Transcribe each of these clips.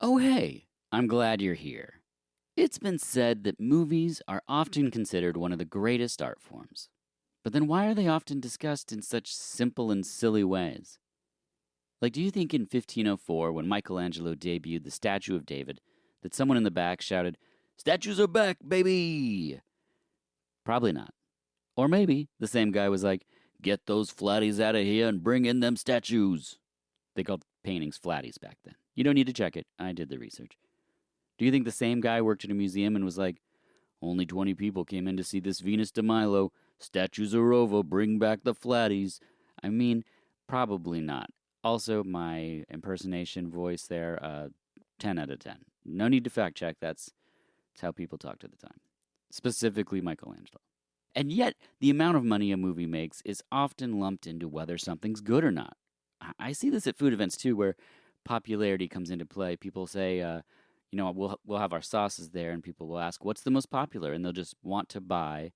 Oh, hey, I'm glad you're here. It's been said that movies are often considered one of the greatest art forms. But then why are they often discussed in such simple and silly ways? Like, do you think in 1504, when Michelangelo debuted the statue of David, that someone in the back shouted, "Statues are back, baby"? Probably not. Or maybe the same guy was like, "Get those flatties out of here and bring in them statues." They called paintings flatties back then. You don't need to check it. I did the research. Do you think the same guy worked at a museum and was like, "Only 20 people came in to see this Venus de Milo. Statues are over. Bring back the flatties"? I mean, probably not. Also, my impersonation voice there, 10 out of 10. No need to fact check. That's how people talked at the time. Specifically Michelangelo. And yet, the amount of money a movie makes is often lumped into whether something's good or not. I see this at food events too, where popularity comes into play. People say, we'll have our sauces there, and people will ask, "What's the most popular?" And they'll just want to buy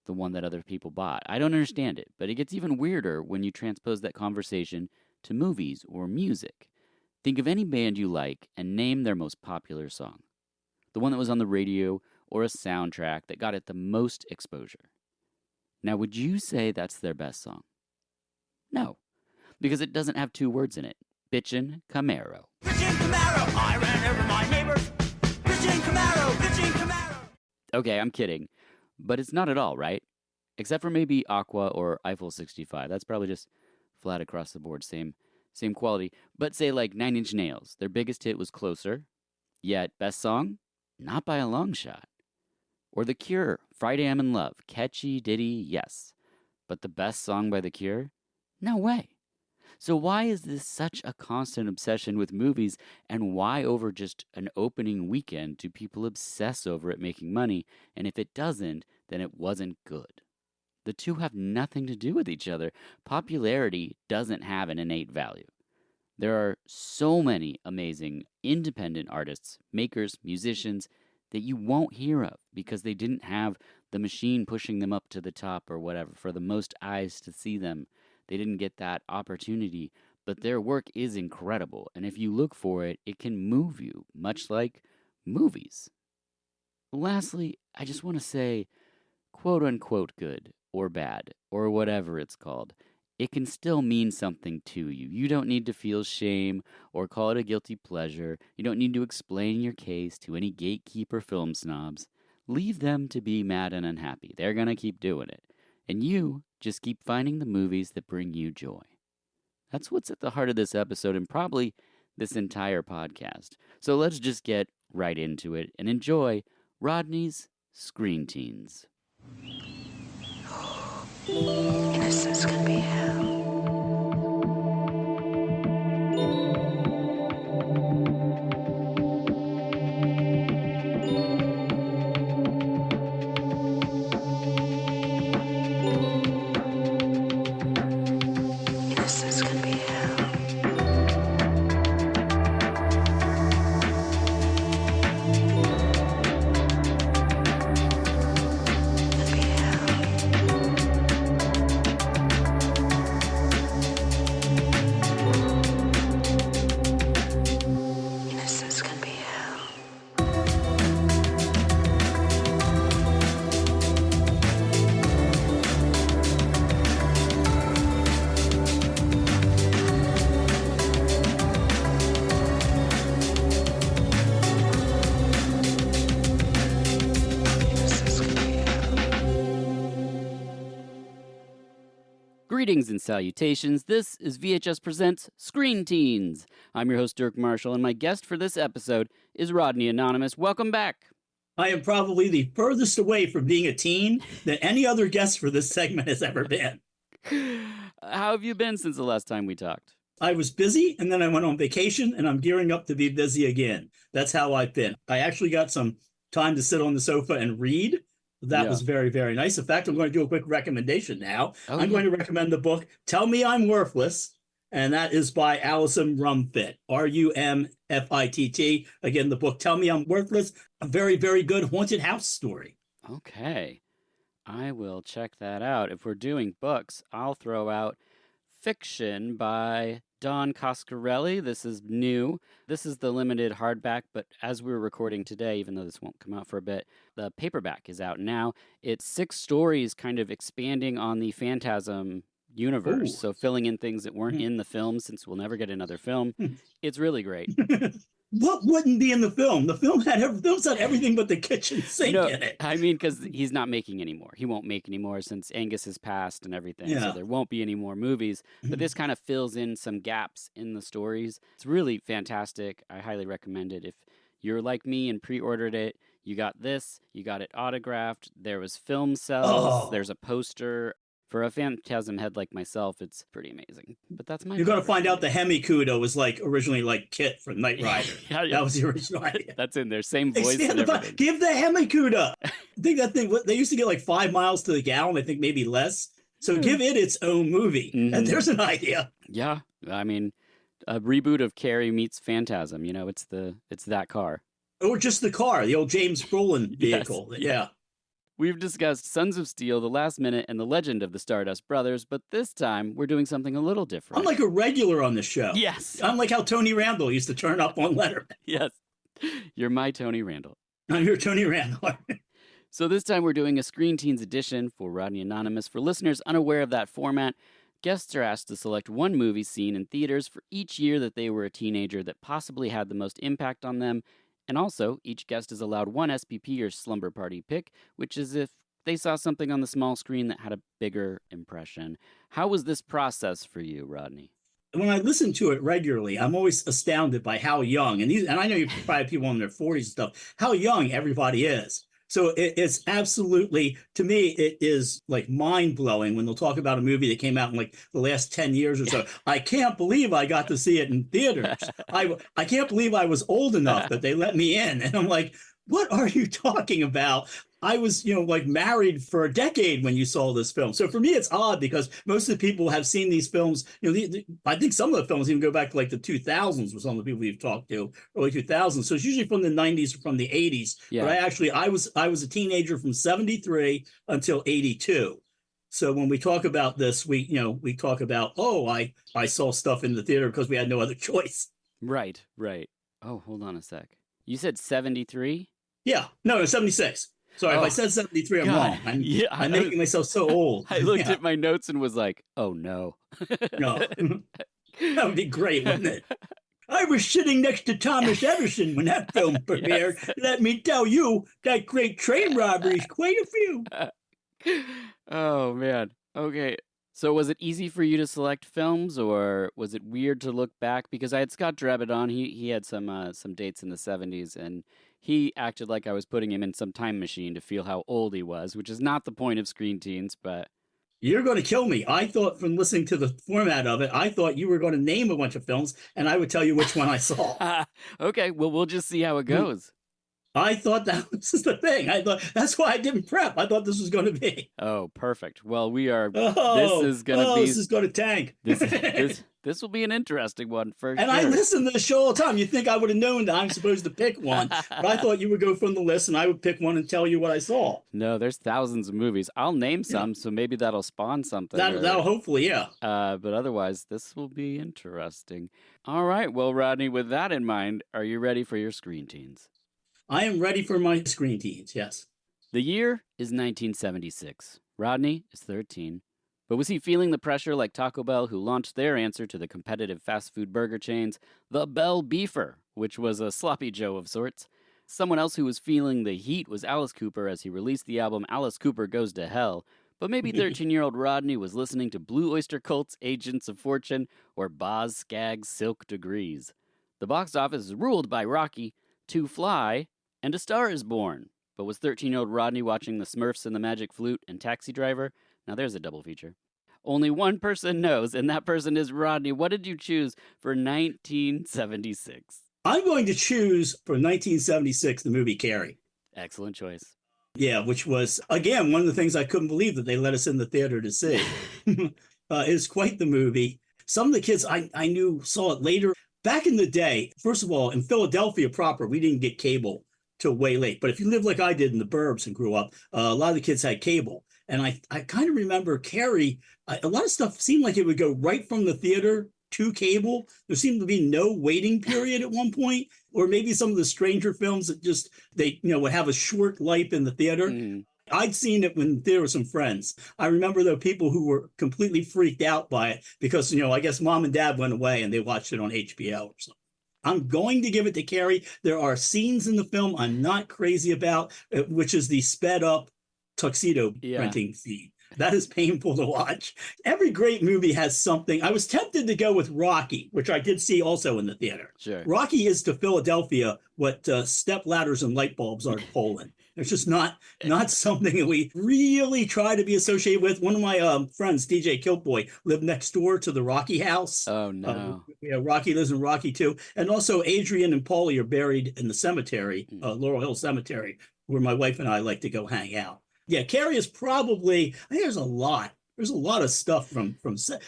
the one that other people bought. I don't understand it, but it gets even weirder when you transpose that conversation to movies or music. Think of any band you like and name their most popular song. The one that was on the radio or a soundtrack that got it the most exposure. Now, would you say that's their best song? No, because it doesn't have two words in it. Bitchin' Camaro. Bitchin' Camaro, I ran over my neighbor. Bitchin' Camaro, bitchin' Camaro. Okay, I'm kidding. But it's not at all, right? Except for maybe Aqua or Eiffel 65. That's probably just flat across the board, same quality. But say like 9 Inch Nails. Their biggest hit was Closer. Yet, best song? Not by a long shot. Or The Cure, Friday I'm in Love. Catchy, ditty, yes. But the best song by The Cure? No way. So why is this such a constant obsession with movies, and why over just an opening weekend do people obsess over it making money, and if it doesn't, then it wasn't good? The two have nothing to do with each other. Popularity doesn't have an innate value. There are so many amazing independent artists, makers, musicians that you won't hear of because they didn't have the machine pushing them up to the top or whatever for the most eyes to see them. They didn't get that opportunity, but their work is incredible, and if you look for it, it can move you, much like movies. Lastly, I just want to say, quote unquote good, or bad, or whatever it's called, it can still mean something to you. You don't need to feel shame or call it a guilty pleasure. You don't need to explain your case to any gatekeeper film snobs. Leave them to be mad and unhappy. They're going to keep doing it. And you just keep finding the movies that bring you joy. That's what's at the heart of this episode and probably this entire podcast. So let's just get right into it and enjoy Rodney's Screen Teens. Innocence can be hell. Innocence can be hell. Can be hell. Innocence can be hell. Innocence can be hell. Greetings and salutations. This is VHS Presents Screen Teens. I'm your host, Dirk Marshall, and my guest for this episode is Rodney Anonymous. Welcome back. I am probably the furthest away from being a teen that any other guest for this segment has ever been. How have you been since the last time we talked? I was busy, and then I went on vacation, and I'm gearing up to be busy again. That's how I've been. I actually got some time to sit on the sofa and read. That was very, very nice. In fact, I'm going to do a quick recommendation now. I'm going to recommend the book Tell Me I'm Worthless, and that is by Alison Rumfitt, Rumfitt. Again, the book Tell Me I'm Worthless, a very, very good haunted house story. Okay. I will check that out. If we're doing books, I'll throw out Fiction by Don Coscarelli. This is new. This is the limited hardback, but as we're recording today, even though this won't come out for a bit, the paperback is out now. It's 6 stories kind of expanding on the Phantasm universe, Ooh. so filling in things that weren't in the film since we'll never get another film. It's really great. What wouldn't be in the film? The film had everything but the kitchen sink No, in it. I mean, because he's not making anymore. He won't make any more since Angus has passed and everything. Yeah. So there won't be any more movies. But this kind of fills in some gaps in the stories. It's really fantastic. I highly recommend it. If you're like me and pre-ordered it, you got this, you got it autographed. There was film cells. Oh. There's a poster. For a Phantasm head like myself, it's pretty amazing. But that's my. You're going to find out the Hemi-Kudo was like originally like Kit from Knight Rider. Yeah. That was the original idea. That's in there. Same voice Expand and the everything. give the Hemi-Kuda. I think that thing, they used to get like 5 miles to the gallon, I think maybe less. So give it its own movie. And there's an idea. Yeah. I mean, a reboot of Carrie meets Phantasm. You know, it's that car. Or just the car, the old James Brolin vehicle. Yes. Yeah. We've discussed Sons of Steel, The Last Minute, and The Legend of the Stardust Brothers, but this time we're doing something a little different. I'm like a regular on the show. Yes. I'm like how Tony Randall used to turn up on Letterman. Yes. You're my Tony Randall. I'm your Tony Randall. So this time we're doing a Screen Teens edition for Rodney Anonymous. For listeners unaware of that format, guests are asked to select one movie seen in theaters for each year that they were a teenager that possibly had the most impact on them. And also, each guest is allowed one SPP or slumber party pick, which is if they saw something on the small screen that had a bigger impression. How was this process for you, Rodney? When I listen to it regularly, I'm always astounded by how young, and I know you probably have people in their 40s and stuff, how young everybody is. So it's absolutely, to me, it is like mind-blowing when they'll talk about a movie that came out in like the last 10 years or so. I can't believe I got to see it in theaters. I can't believe I was old enough that they let me in. And I'm like, what are you talking about? I was, like married for a decade when you saw this film. So for me, it's odd because most of the people have seen these films. I think some of the films even go back to like the 2000s with some of the people you've talked to, early 2000s. So it's usually from the 90s or from the 80s. Yeah. But I was a teenager from 73 until 82. So when we talk about this, we talk about, I saw stuff in the theater because we had no other choice. Right. Oh, hold on a sec. You said 73? Yeah, no, 76. Sorry, if I said 73, I'm wrong. I'm making myself so old. I looked at my notes and was like, oh, no. No, that would be great, wouldn't it? I was sitting next to Thomas Edison when that film premiered. Yes. Let me tell you, that great train robbery is quite a few. Oh, man. Okay. So was it easy for you to select films, or was it weird to look back? Because I had Scott Drabbit on. He had some dates in the 70s, and he acted like I was putting him in some time machine to feel how old he was, which is not the point of Screen Teens, but... You're going to kill me. I thought from listening to the format of it, I thought you were going to name a bunch of films, and I would tell you which one I saw. Okay, well, we'll just see how it goes. I thought that was the thing. I thought that's why I didn't prep. I thought this was going to be. Oh, perfect. Well, we are. This is going to be. This is going to tank. This will be an interesting one for sure. And I listen to the show all the time. You think I would have known that I'm supposed to pick one, but I thought you would go from the list and I would pick one and tell you what I saw. No, there's thousands of movies. I'll name some, so maybe that'll spawn something. That'll hopefully, yeah. But otherwise, this will be interesting. All right. Well, Rodney, with that in mind, are you ready for your Screen Teens? I am ready for my Screen Teens, yes. The year is 1976. Rodney is 13. But was he feeling the pressure like Taco Bell, who launched their answer to the competitive fast food burger chains, the Bell Beefer, which was a sloppy Joe of sorts? Someone else who was feeling the heat was Alice Cooper as he released the album Alice Cooper Goes to Hell. But maybe 13-year-old Rodney was listening to Blue Oyster Cult's Agents of Fortune or Boz Scaggs' Silk Degrees. The box office is ruled by Rocky, To Fly, and A Star is Born. But was 13-year-old Rodney watching The Smurfs and the Magic Flute and Taxi Driver? Now there's a double feature. Only one person knows, and that person is Rodney. What did you choose for 1976? I'm going to choose for 1976 the movie Carrie. Excellent choice. Yeah, which was, again, one of the things I couldn't believe that they let us in the theater to see. It's quite the movie. Some of the kids I knew saw it later. Back in the day, first of all, in Philadelphia proper, we didn't get cable till way late. But if you lived like I did in the burbs and grew up, a lot of the kids had cable. And I kind of remember Carrie, a lot of stuff seemed like it would go right from the theater to cable. There seemed to be no waiting period at one point, or maybe some of the stranger films that just they would have a short life in the theater. Mhm. I'd seen it when there were some friends. I remember there were people who were completely freaked out by it because I guess mom and dad went away and they watched it on HBO or something. I'm going to give it to Carrie. There are scenes in the film I'm not crazy about, which is the sped up tuxedo printing scene. That is painful to watch. Every great movie has something. I was tempted to go with Rocky, which I did see also in the theater. Sure. Rocky is to Philadelphia what step ladders and light bulbs are to Poland. It's just not something that we really try to be associated with. One of my friends, DJ Kiltboy, lived next door to the Rocky house. Oh, no. Rocky lives in Rocky too. And also Adrian and Paulie are buried in the cemetery, Laurel Hill Cemetery, where my wife and I like to go hang out. Yeah, Carrie is probably, I think there's a lot of stuff from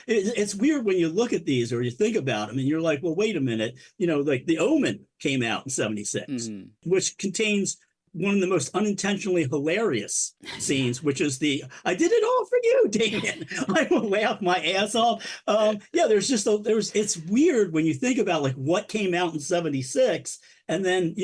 it's weird when you look at these or you think about them and you're like, well, wait a minute, like The Omen came out in 76, which contains one of the most unintentionally hilarious scenes, which is I did it all for you, Damien. I will laugh my ass off. It's weird when you think about like what came out in 76. And then,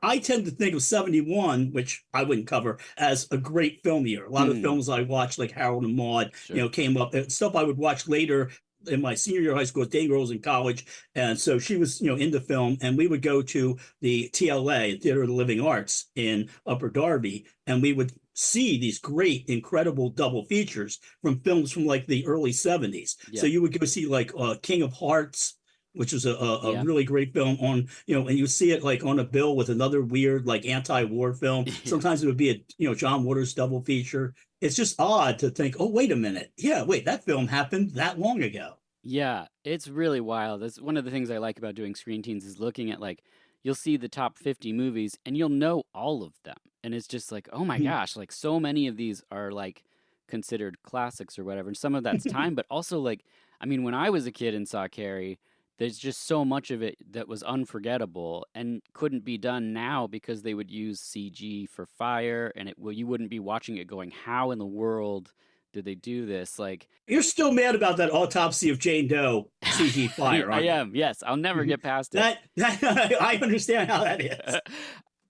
I tend to think of 71, which I wouldn't cover, as a great film year. A lot of films I watched, like Harold and Maude, came up. Stuff I would watch later in my senior year of high school. Dane Girl was in college. And so she was, into film. And we would go to the TLA, Theater of the Living Arts, in Upper Darby. And we would see these great, incredible double features from films from like the early 70s. Yeah. So you would go see like King of Hearts, which is a really great film on, and you see it like on a bill with another weird like anti-war film. Sometimes it would be a, John Waters double feature. It's just odd to think, oh, wait a minute. Yeah, wait, that film happened that long ago. Yeah, it's really wild. That's one of the things I like about doing Screen Teens is looking at like, you'll see the top 50 movies and you'll know all of them. And it's just like, oh my gosh, like so many of these are like considered classics or whatever. And some of that's time, but also like, I mean, when I was a kid and saw Carrie, there's just so much of it that was unforgettable and couldn't be done now because they would use CG for fire and you wouldn't be watching it going, how in the world did they do this? Like, you're still mad about that Autopsy of Jane Doe CG fire, aren't I am, yes. I'll never get past it. I understand how that is.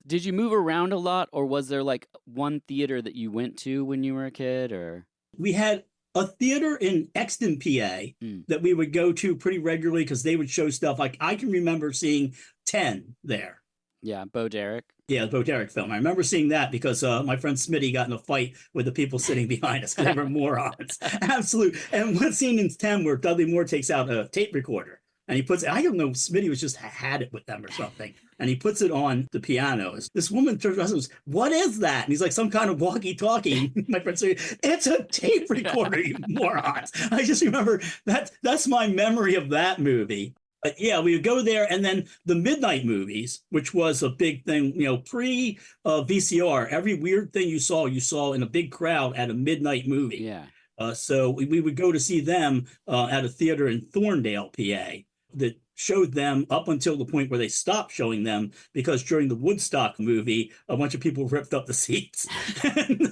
Did you move around a lot, or was there like one theater that you went to when you were a kid? Or we had a theater in Exton, PA, that we would go to pretty regularly because they would show stuff. Like I can remember seeing 10 there. Yeah, Bo Derek. Yeah, the Bo Derek film. I remember seeing that because my friend Smitty got in a fight with the people sitting behind us. They were morons. Absolute. And one scene in 10 where Dudley Moore takes out a tape recorder and he puts, I don't know, Smitty was just had it with them or something. And he puts it on the piano. This woman turns around and says, what is that? And he's like, some kind of walkie-talkie. My friend said, it's a tape recorder, you morons. I just remember that's my memory of that movie. But yeah, we would go there. And then the midnight movies, which was a big thing, pre VCR, every weird thing you saw in a big crowd at a midnight movie. Yeah. So we would go to see them at a theater in Thorndale, PA, that showed them up until the point where they stopped showing them because during the Woodstock movie, a bunch of people ripped up the seats. And,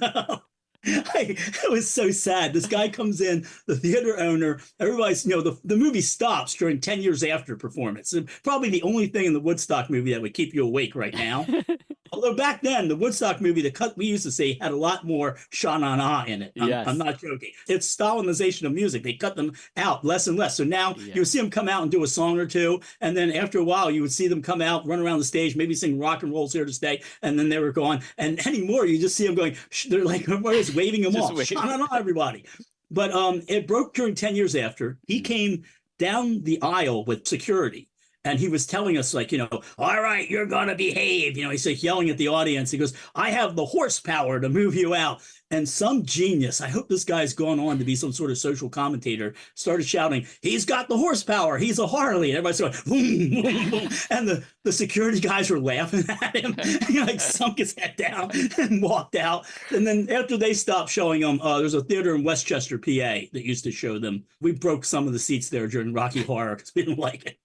it was so sad. This guy comes in, the theater owner, everybody's, the movie stops during 10 years after performance. And probably the only thing in the Woodstock movie that would keep you awake right now. Although back then, the Woodstock movie, the cut we used to see, had a lot more sha-na-na in it. I'm not joking. It's Stalinization of music. They cut them out less and less. So now you would see them come out and do a song or two. And then after a while, you would see them come out, run around the stage, maybe sing Rock and Roll's Here to Stay. And then they were gone. And anymore, you just see them going, they're like, what is waving them off? Sha-na-na, everybody. But it broke during 10 years after. He came down the aisle with security. And he was telling us, like, all right, you're going to behave. He's like yelling at the audience. He goes, I have the horsepower to move you out. And some genius, I hope this guy's gone on to be some sort of social commentator, started shouting, he's got the horsepower. He's a Harley. And everybody's going, boom, boom, boom. And the security guys were laughing at him. He like sunk his head down and walked out. And then after they stopped showing them, there's a theater in Westchester, PA that used to show them. We broke some of the seats there during Rocky Horror because we didn't like it.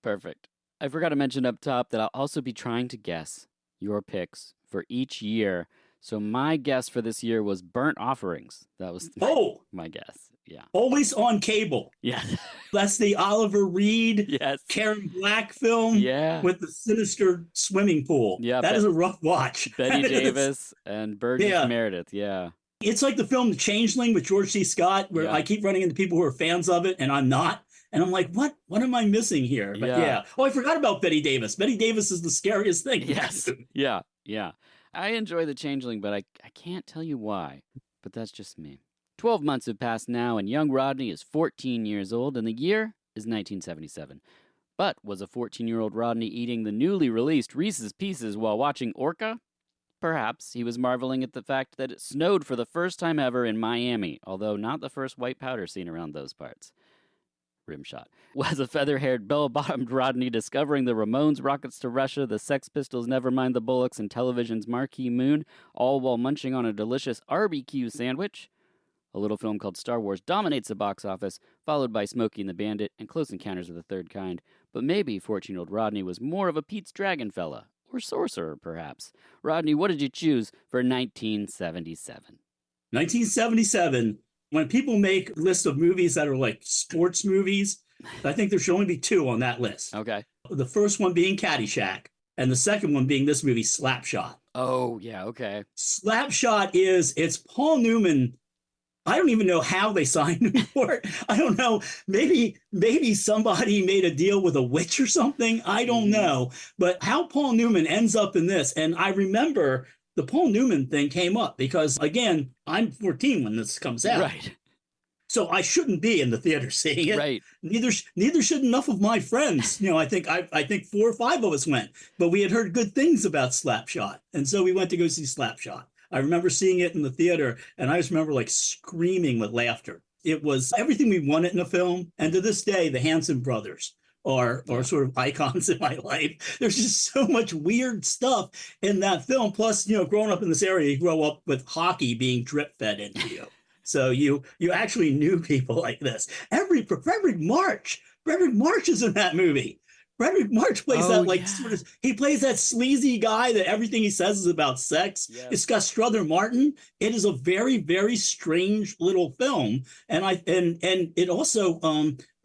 Perfect. I forgot to mention up top that I'll also be trying to guess your picks for each year. So my guess for this year was Burnt Offerings. That was my guess. Yeah. Always on cable. Yeah. That's the Oliver Reed, Yes. Karen Black film Yeah. with the sinister swimming pool. Yeah. That is a rough watch. Betty Davis and Burgess Yeah. Meredith. Yeah. It's like the film The Changeling with George C. Scott, where Yeah. I keep running into people who are fans of it and I'm not. And I'm like, what am I missing here? But yeah. Oh, I forgot about Betty Davis. Betty Davis is the scariest thing. Yes. Yeah. Yeah. I enjoy The Changeling, but I can't tell you why. But that's just me. 12 months have passed now, and young Rodney is 14 years old, and the year is 1977. But was a 14-year-old Rodney eating the newly released Reese's Pieces while watching Orca? Perhaps he was marveling at the fact that it snowed for the first time ever in Miami, although not the first white powder seen around those parts. Rimshot. Was a feather-haired, bell-bottomed Rodney discovering the Ramones' Rockets to Russia, the Sex Pistols' Nevermind the Bollocks, and television's Marquee Moon, all while munching on a delicious RBQ sandwich? A little film called Star Wars dominates the box office, followed by Smokey and the Bandit and Close Encounters of the Third Kind. But maybe 14-year-old Rodney was more of a Pete's Dragon fella, or sorcerer, perhaps. Rodney, what did you choose for 1977? 1977, when people make lists of movies that are like sports movies, I think there should only be two on that list. Okay. The first one being Caddyshack, and the second one being this movie, Slapshot. Oh, yeah, okay. Slapshot it's Paul Newman. I don't even know how they signed him for it. I don't know. Maybe somebody made a deal with a witch or something. I don't know. But how Paul Newman ends up in this, and I remember the Paul Newman thing came up because, again, I'm 14 when this comes out. Right. So I shouldn't be in the theater seeing it. Right. Neither should enough of my friends. I think 4 or 5 of us went, but we had heard good things about Slapshot, and so we went to go see Slapshot. I remember seeing it in the theater, and I just remember like screaming with laughter. It was everything we wanted in a film, and to this day, the Hanson brothers are sort of icons in my life. There's just so much weird stuff in that film. Plus, growing up in this area, you grow up with hockey being drip fed into you. So you actually knew people like this. Frederick March is in that movie. Frederick March plays he plays that sleazy guy that everything he says is about sex. Yeah. It's got Strother Martin. It is a very, very strange little film. And it also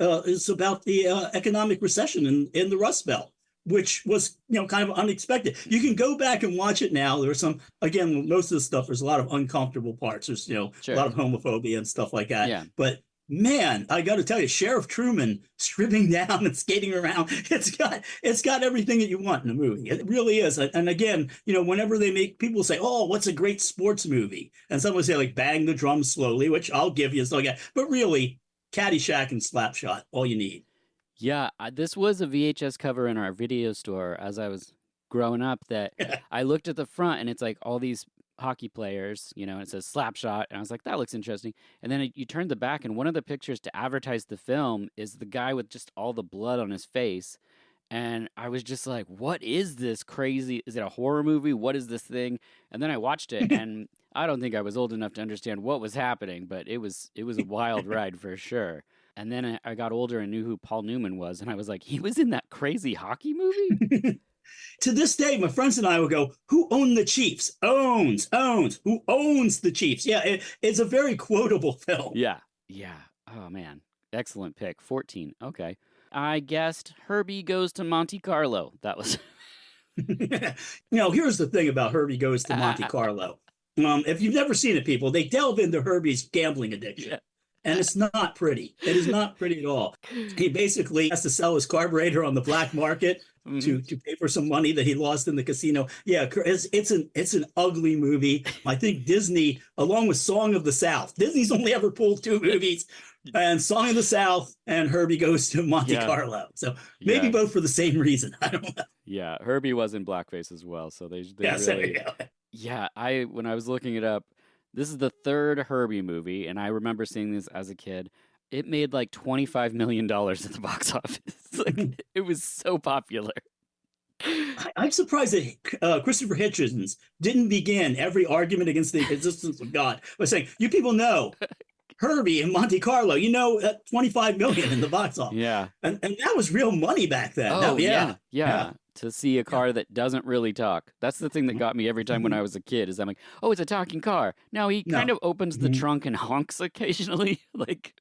is about the economic recession in the Rust Belt, which was, kind of unexpected. You can go back and watch it now. There's again, most of the stuff, there's a lot of uncomfortable parts. There's, sure, a lot of homophobia and stuff like that. Yeah. But man, I got to tell you, Sheriff Truman stripping down and skating around, it's got everything that you want in a movie. It really is. And again, whenever they make, people say, oh, what's a great sports movie? And someone say like Bang the Drum Slowly, which I'll give you. But really, Caddyshack and Slapshot, all you need. Yeah, this was a VHS cover in our video store as I was growing up that I looked at the front and it's like all these hockey players, and it says Slapshot, and I was like, that looks interesting. And then you turn the back, and one of the pictures to advertise the film is the guy with just all the blood on his face. And I was just like, what is this crazy? Is it a horror movie? What is this thing? And then I watched it, and I don't think I was old enough to understand what was happening, but it was a wild ride for sure. And then I got older and knew who Paul Newman was, and I was like, he was in that crazy hockey movie? To this day, my friends and I will go, who owned the Chiefs? Owns. Who owns the Chiefs? Yeah, it's a very quotable film. Yeah. Oh, man. Excellent pick. 14. Okay. I guessed Herbie Goes to Monte Carlo. That was... Here's the thing about Herbie Goes to Monte Carlo. If you've never seen it, people, they delve into Herbie's gambling addiction. Yeah. And it's not pretty. It is not pretty at all. He basically has to sell his carburetor on the black market to pay for some money that he lost in the casino. Yeah, it's an ugly movie. I think Disney, along with Song of the South, Disney's only ever pulled 2 movies, and Song of the South and Herbie Goes to Monte Carlo. So maybe both for the same reason. I don't know. Yeah, Herbie was in blackface as well. So they yes, really... there you go. Yeah, when I was looking it up, this is the 3rd Herbie movie, and I remember seeing this as a kid. It made like $25 million at the box office. It was so popular. I'm surprised that Christopher Hitchens didn't begin every argument against the existence of God by saying, you people know Herbie and Monte Carlo, 25 million in the box office. Yeah. And that was real money back then. Oh, yeah. to see a car that doesn't really talk. That's the thing that got me every time when I was a kid. Is I'm like, oh, it's a talking car. Now he kind of opens the trunk and honks occasionally. Like,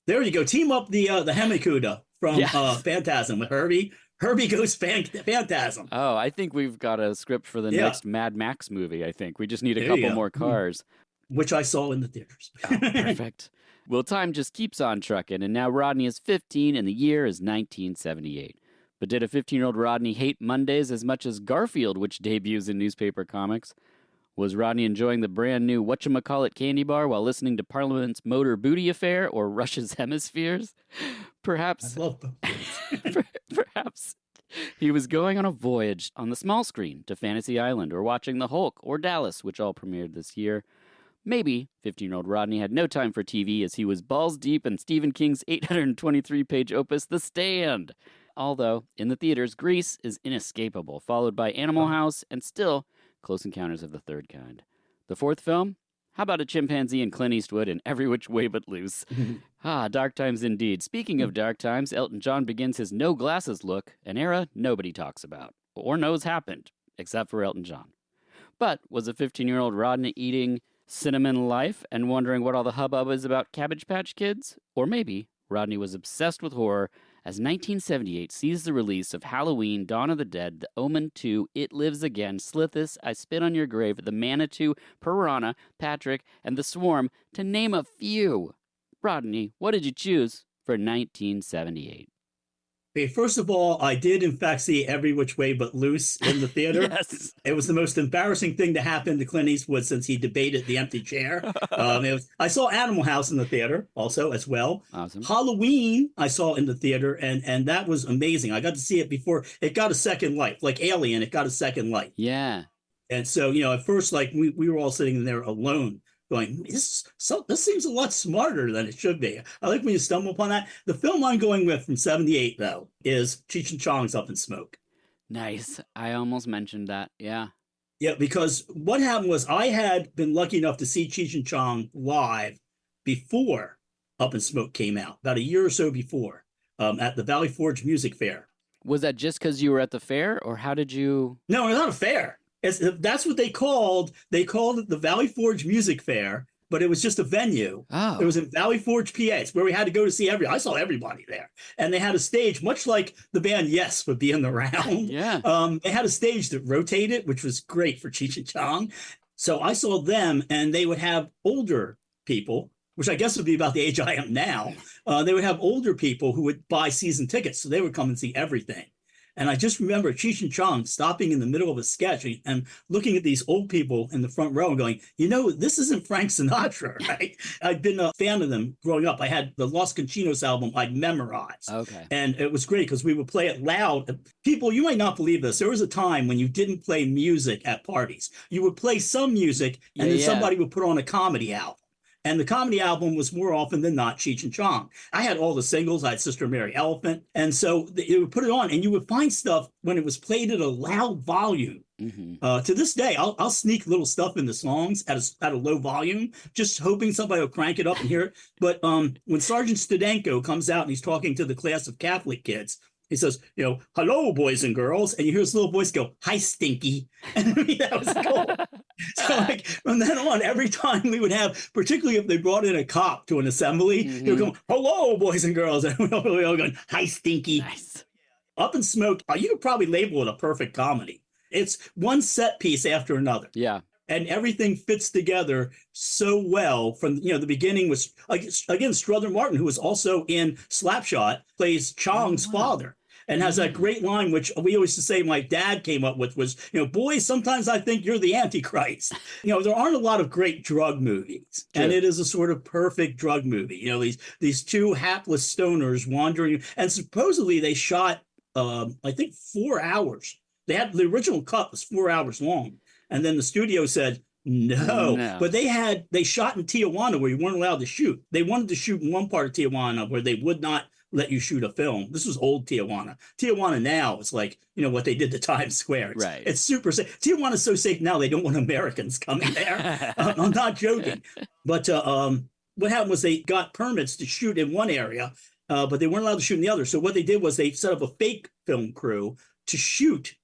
there you go. Team up the Hemicuda from Phantasm with Herbie. Herbie goes Phantasm. Oh, I think we've got a script for the next Mad Max movie. I think we just need a couple more cars, which I saw in the theaters. Oh, perfect. Well, time just keeps on trucking, and now Rodney is 15, and the year is 1978. But did a 15-year-old Rodney hate Mondays as much as Garfield, which debuts in newspaper comics? Was Rodney enjoying the brand new whatchamacallit candy bar while listening to Parliament's Motor Booty Affair or Rush's Hemispheres? Perhaps. I love them. Perhaps he was going on a voyage on the small screen to Fantasy Island or watching The Hulk or Dallas, which all premiered this year. Maybe 15-year-old Rodney had no time for TV as he was balls deep in Stephen King's 823-page opus, The Stand. Although, in the theaters, Grease is inescapable, followed by Animal House and still Close Encounters of the Third Kind. The fourth film? How about a chimpanzee and Clint Eastwood in Every Which Way But Loose? Dark times indeed. Speaking of dark times, Elton John begins his no glasses look, an era nobody talks about, or knows happened, except for Elton John. But was a 15-year-old Rodney eating Cinnamon Life and wondering what all the hubbub is about Cabbage Patch Kids? Or maybe Rodney was obsessed with horror as 1978 sees the release of Halloween, Dawn of the Dead, The Omen 2, It Lives Again, Slithis, I Spit on Your Grave, The Manitou, Piranha, Patrick, and The Swarm, to name a few. Rodney, what did you choose for 1978? Okay, first of all, I did in fact see Every Which Way But Loose in the theater. Yes. It was the most embarrassing thing to happen to Clint Eastwood since he debated the empty chair. I saw Animal House in the theater also as well. Awesome. Halloween I saw in the theater, and that was amazing. I got to see it before it got a second life. Like Alien, it got a second life. Yeah. And so, at first, like we were all sitting there alone going, this seems a lot smarter than it should be. I like when you stumble upon that. The film I'm going with from 78, though, is Cheech and Chong's Up in Smoke. Nice. I almost mentioned that. Yeah. Yeah, because what happened was I had been lucky enough to see Cheech and Chong live before Up in Smoke came out, about a year or so before, at the Valley Forge Music Fair. Was that just because you were at the fair, or how did you? No, not a fair. That's what they called. They called it the Valley Forge Music Fair, but it was just a venue. Oh. It was in Valley Forge, PA. It's where we had to go to see I saw everybody there. And they had a stage, much like the band Yes would be in the round. Yeah. They had a stage that rotated, which was great for Cheech and Chong. So I saw them, and they would have older people, which I guess would be about the age I am now. They would have older people who would buy season tickets, so they would come and see everything. And I just remember Cheech and Chong stopping in the middle of a sketch and looking at these old people in the front row and going, this isn't Frank Sinatra, right? I'd been a fan of them growing up. I had the Los Conchinos album I'd memorized. Okay. And it was great because we would play it loud. People, you might not believe this. There was a time when you didn't play music at parties. You would play some music and then somebody would put on a comedy album. And the comedy album was more often than not Cheech and Chong. I had all the singles. I had Sister Mary Elephant. And so you would put it on and you would find stuff when it was played at a loud volume. Mm-hmm. To this day, I'll sneak little stuff in the songs at a low volume, just hoping somebody will crank it up and hear it. But when Sergeant Studenko comes out and he's talking to the class of Catholic kids, he says, hello, boys and girls. And you hear this little voice go, hi, Stinky. And that was cool. So like from then on, every time we would have, particularly if they brought in a cop to an assembly, they would go, hello, boys and girls. And we all going, hi, Stinky. Nice. Up in Smoke, you could probably label it a perfect comedy. It's one set piece after another. Yeah. And everything fits together so well from, the beginning was, again, Strother Martin, who was also in Slapshot, plays Chong's father. And has that great line, which we always used to say my dad came up with was, boys, sometimes I think you're the Antichrist. There aren't a lot of great drug movies. True. And it is a sort of perfect drug movie. These two hapless stoners wandering. And supposedly they shot, I think, 4 hours. The original cut was 4 hours long. And then the studio said, no. But they shot in Tijuana where you weren't allowed to shoot. They wanted to shoot in one part of Tijuana where they would not let you shoot a film. This was old Tijuana. Tijuana now is like, what they did to Times Square. It's super safe. Tijuana is so safe now they don't want Americans coming there. I'm not joking. But what happened was they got permits to shoot in one area, but they weren't allowed to shoot in the other. So what they did was they set up a fake film crew to shoot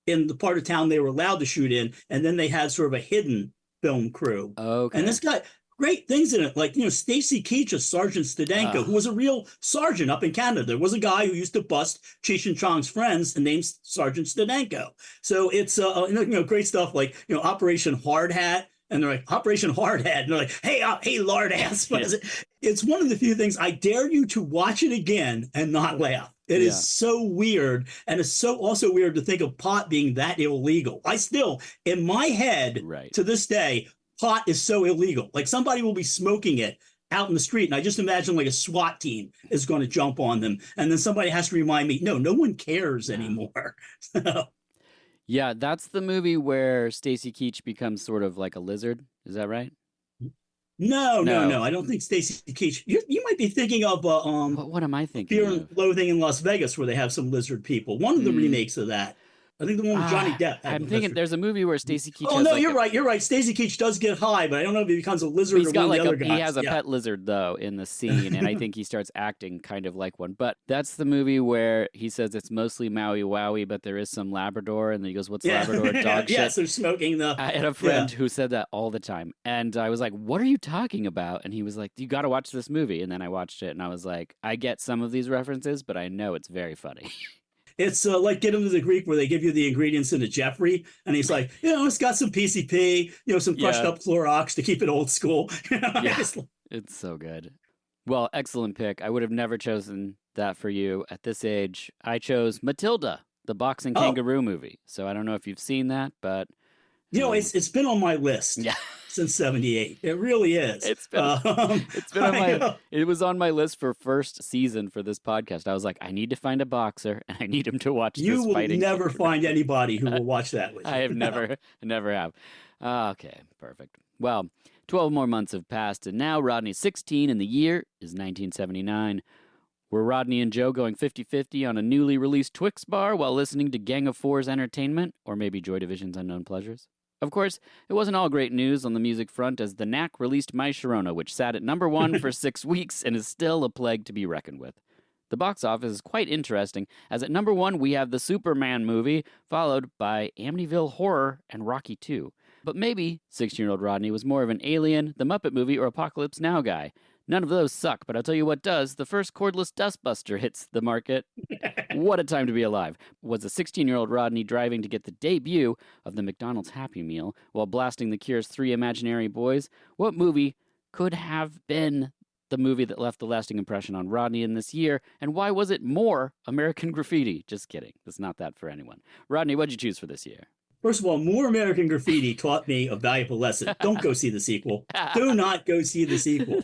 in the part of town they were allowed to shoot in, and then they had sort of a hidden film crew. Okay. And this got great things in it, like, Stacy Keach as Sergeant Stadenko, who was a real sergeant up in Canada. There was a guy who used to bust Cheech and Chong's friends and named Sergeant Stadenko. So it's great stuff like Operation Hard Hat. And they're like, Operation Hard Hat. And they're like, hey, lard ass. What is it? It's one of the few things I dare you to watch it again and not laugh. It is so weird. And it's so also weird to think of pot being that illegal. I still, in my head, to this day, pot is so illegal. Like somebody will be smoking it out in the street. And I just imagine like a SWAT team is going to jump on them. And then somebody has to remind me, no one cares anymore. Yeah, that's the movie where Stacy Keach becomes sort of like a lizard. Is that right? No. I don't think Stacy Keach. You might be thinking of what am I thinking? Fear and Loathing in Las Vegas, where they have some lizard people. One of the remakes of that. I think the one with Johnny Depp. I'm thinking there's a movie where Stacy Keach. Oh no, you're right. You're right. Stacy Keach does get high, but I don't know if he becomes a lizard or one of the other guys. He has a pet lizard though in the scene, and I think he starts acting kind of like one. But that's the movie where he says it's mostly Maui Wowie, but there is some Labrador, and then he goes, "What's Labrador dog shit?" Yes, they're smoking the. I had a friend who said that all the time, and I was like, "What are you talking about?" And he was like, "You got to watch this movie." And then I watched it, and I was like, "I get some of these references, but I know it's very funny." It's like Get Him to the Greek, where they give you the ingredients in a Jeffrey, and he's like, it's got some PCP, some crushed up Clorox to keep it old school. It's so good. Well, excellent pick. I would have never chosen that for you at this age. I chose Matilda, the boxing kangaroo movie. So I don't know if you've seen that, but it's been on my list since '78. It really is. It's been on my. It was on my list for first season for this podcast. I was like, I need to find a boxer, and I need him to watch. You this will fighting never kangaroo. find anybody who will watch that with you. I have never have. Okay, perfect. Well, 12 more months have passed, and now Rodney's 16, and the year is 1979. Were Rodney and Joe going 50-50 on a newly released Twix bar while listening to Gang of Four's entertainment, or maybe Joy Division's Unknown Pleasures? Of course, it wasn't all great news on the music front, as the Knack released My Sharona, which sat at number 1 for 6 weeks and is still a plague to be reckoned with. The box office is quite interesting, as at number 1 we have the Superman movie, followed by Amityville Horror and Rocky II. But maybe 16-year-old Rodney was more of an Alien, The Muppet Movie, or Apocalypse Now guy. None of those suck, but I'll tell you what does. The first cordless dustbuster hits the market. What a time to be alive. Was a 16-year-old Rodney driving to get the debut of the McDonald's Happy Meal while blasting The Cure's Three Imaginary Boys? What movie could have been the movie that left the lasting impression on Rodney in this year? And why was it more American Graffiti? Just kidding. It's not that for anyone. Rodney, what'd you choose for this year? First of all, more American Graffiti taught me a valuable lesson. Don't go see the sequel. Do not go see the sequel.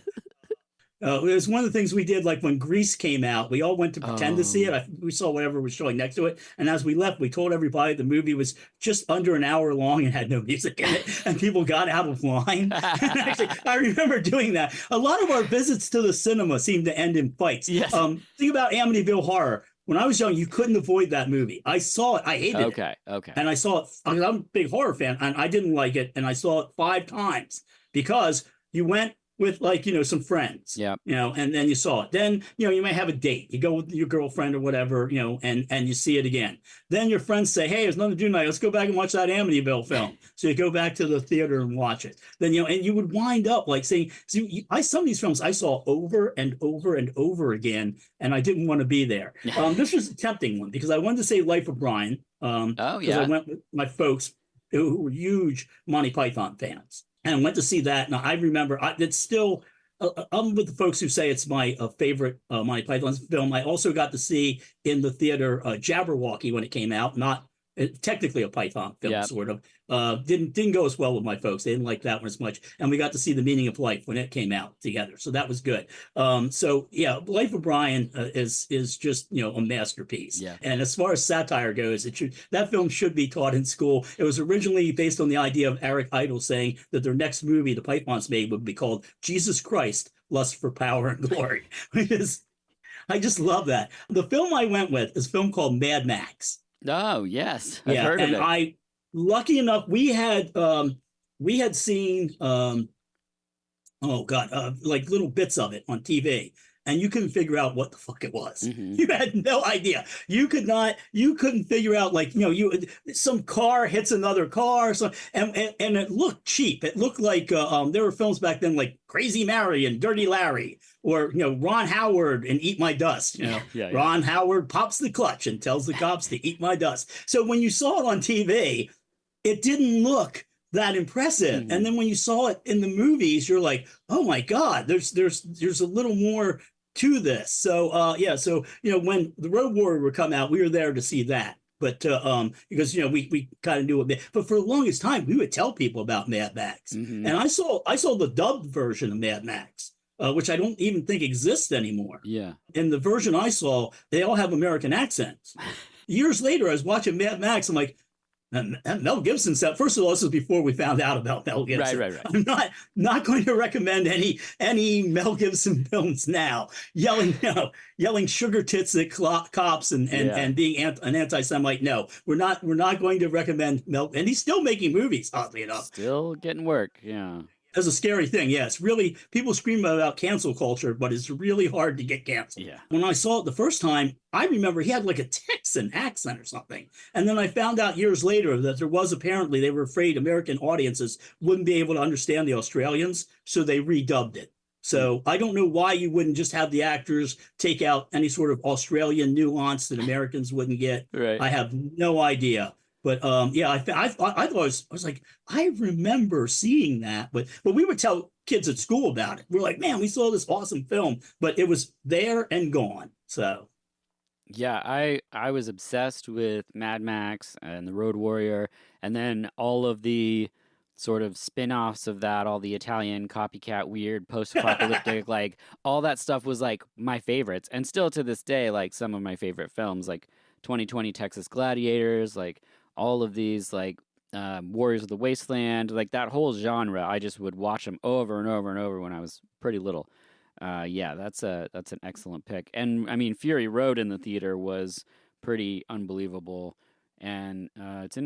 It was one of the things we did, like when Grease came out, we all went to pretend to see it. We saw whatever was showing next to it. And as we left, we told everybody the movie was just under an hour long and had no music in it. And people got out of line. Actually, I remember doing that. A lot of our visits to the cinema seemed to end in fights. Yes. Think about Amityville Horror. When I was young, you couldn't avoid that movie. I saw it. I hated it. Okay. And I saw it. I'm a big horror fan, and I didn't like it. And I saw it 5 times because you went with some friends, and then you saw it. Then, you may have a date. You go with your girlfriend or whatever, and you see it again. Then your friends say, hey, there's nothing to do tonight. Let's go back and watch that Amityville film. So you go back to the theater and watch it. Then, and you would wind up like saying, some of these films I saw over and over and over again, and I didn't want to be there. This was a tempting one because I wanted to say Life of Brian. I went with my folks who were huge Monty Python fans. And I went to see that, and I remember it's still. I'm with the folks who say it's my favorite Monty Python film. I also got to see in the theater Jabberwocky when it came out, not technically a Python film, sort of. Didn't go as well with my folks. They didn't like that one as much. And we got to see The Meaning of Life when it came out together, so that was good. Life of Brian is just a masterpiece. Yeah. And as far as satire goes, that film should be taught in school. It was originally based on the idea of Eric Idle saying that their next movie the Pythons made would be called Jesus Christ: Lust for Power and Glory. I just love that. The film I went with is a film called Mad Max. Oh yes, I've heard of it. Lucky enough, we had seen like little bits of it on TV, and you couldn't figure out what the fuck it was. Mm-hmm. You had no idea. You couldn't figure out, like, some car hits another car, and it looked cheap. It looked like there were films back then like Crazy Mary and Dirty Larry, or Ron Howard and Eat My Dust. Yeah. Ron Howard pops the clutch and tells the cops to eat my dust. So when you saw it on TV, it didn't look that impressive. Mm-hmm. And then when you saw it in the movies, you're like, oh my God, there's a little more to this. So when the Road Warrior would come out, we were there to see that. But because we kind of knew it, but for the longest time we would tell people about Mad Max, Mm-hmm. and I saw the dubbed version of Mad Max, which I don't even think exists anymore. Yeah. And the version I saw, they all have American accents. Years later, I was watching Mad Max. I'm like, Mel Gibson said, first of all, this is before we found out about Mel Gibson. Right. I'm not going to recommend any Mel Gibson films now. Yelling sugar tits at cops and being an anti-Semite. No, we're not going to recommend Mel. And he's still making movies, oddly enough. Still getting work. Yeah. That's a scary thing. Yeah, it's really, people scream about cancel culture, but it's really hard to get canceled. Yeah. When I saw it the first time, I remember he had like a Texan accent or something. And then I found out years later that there was, apparently they were afraid American audiences wouldn't be able to understand the Australians, so they redubbed it. So I don't know why you wouldn't just have the actors take out any sort of Australian nuance that Americans wouldn't get. Right. I have no idea. But I thought I was like, I remember seeing that, but we would tell kids at school about it. We're like, man, we saw this awesome film, but it was there and gone. So yeah, I was obsessed with Mad Max and the Road Warrior, and then all of the sort of spin-offs of that, all the Italian copycat weird post-apocalyptic, like all that stuff was like my favorites, and still to this day, like some of my favorite films, like 2020 Texas Gladiators, like all of these, like Warriors of the Wasteland, like that whole genre. I just would watch them over and over and over when I was pretty little. That's an excellent pick. And I mean, Fury Road in the theater was pretty unbelievable. And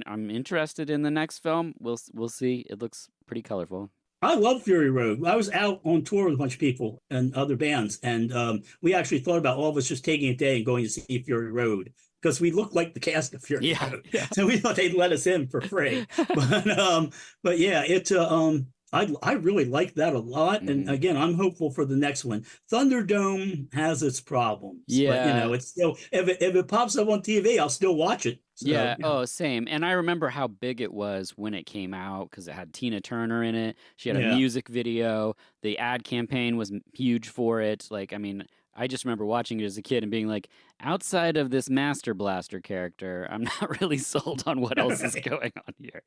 I'm interested in the next film. We'll see. It looks pretty colorful. I love Fury Road. I was out on tour with a bunch of people and other bands, and we actually thought about all of us just taking a day and going to see Fury Road, because we look like the cast of Fury Road. Yeah. So we thought they'd let us in for free. But yeah, I really like that a lot. Mm-hmm. And again, I'm hopeful for the next one. Thunderdome has its problems. Yeah. But it's still, if it pops up on TV, I'll still watch it. So, yeah. Oh, same. And I remember how big it was when it came out, because it had Tina Turner in it. She had a music video. The ad campaign was huge for it. Like, I mean, I just remember watching it as a kid and being like, outside of this Master Blaster character, I'm not really sold on what else is going on here.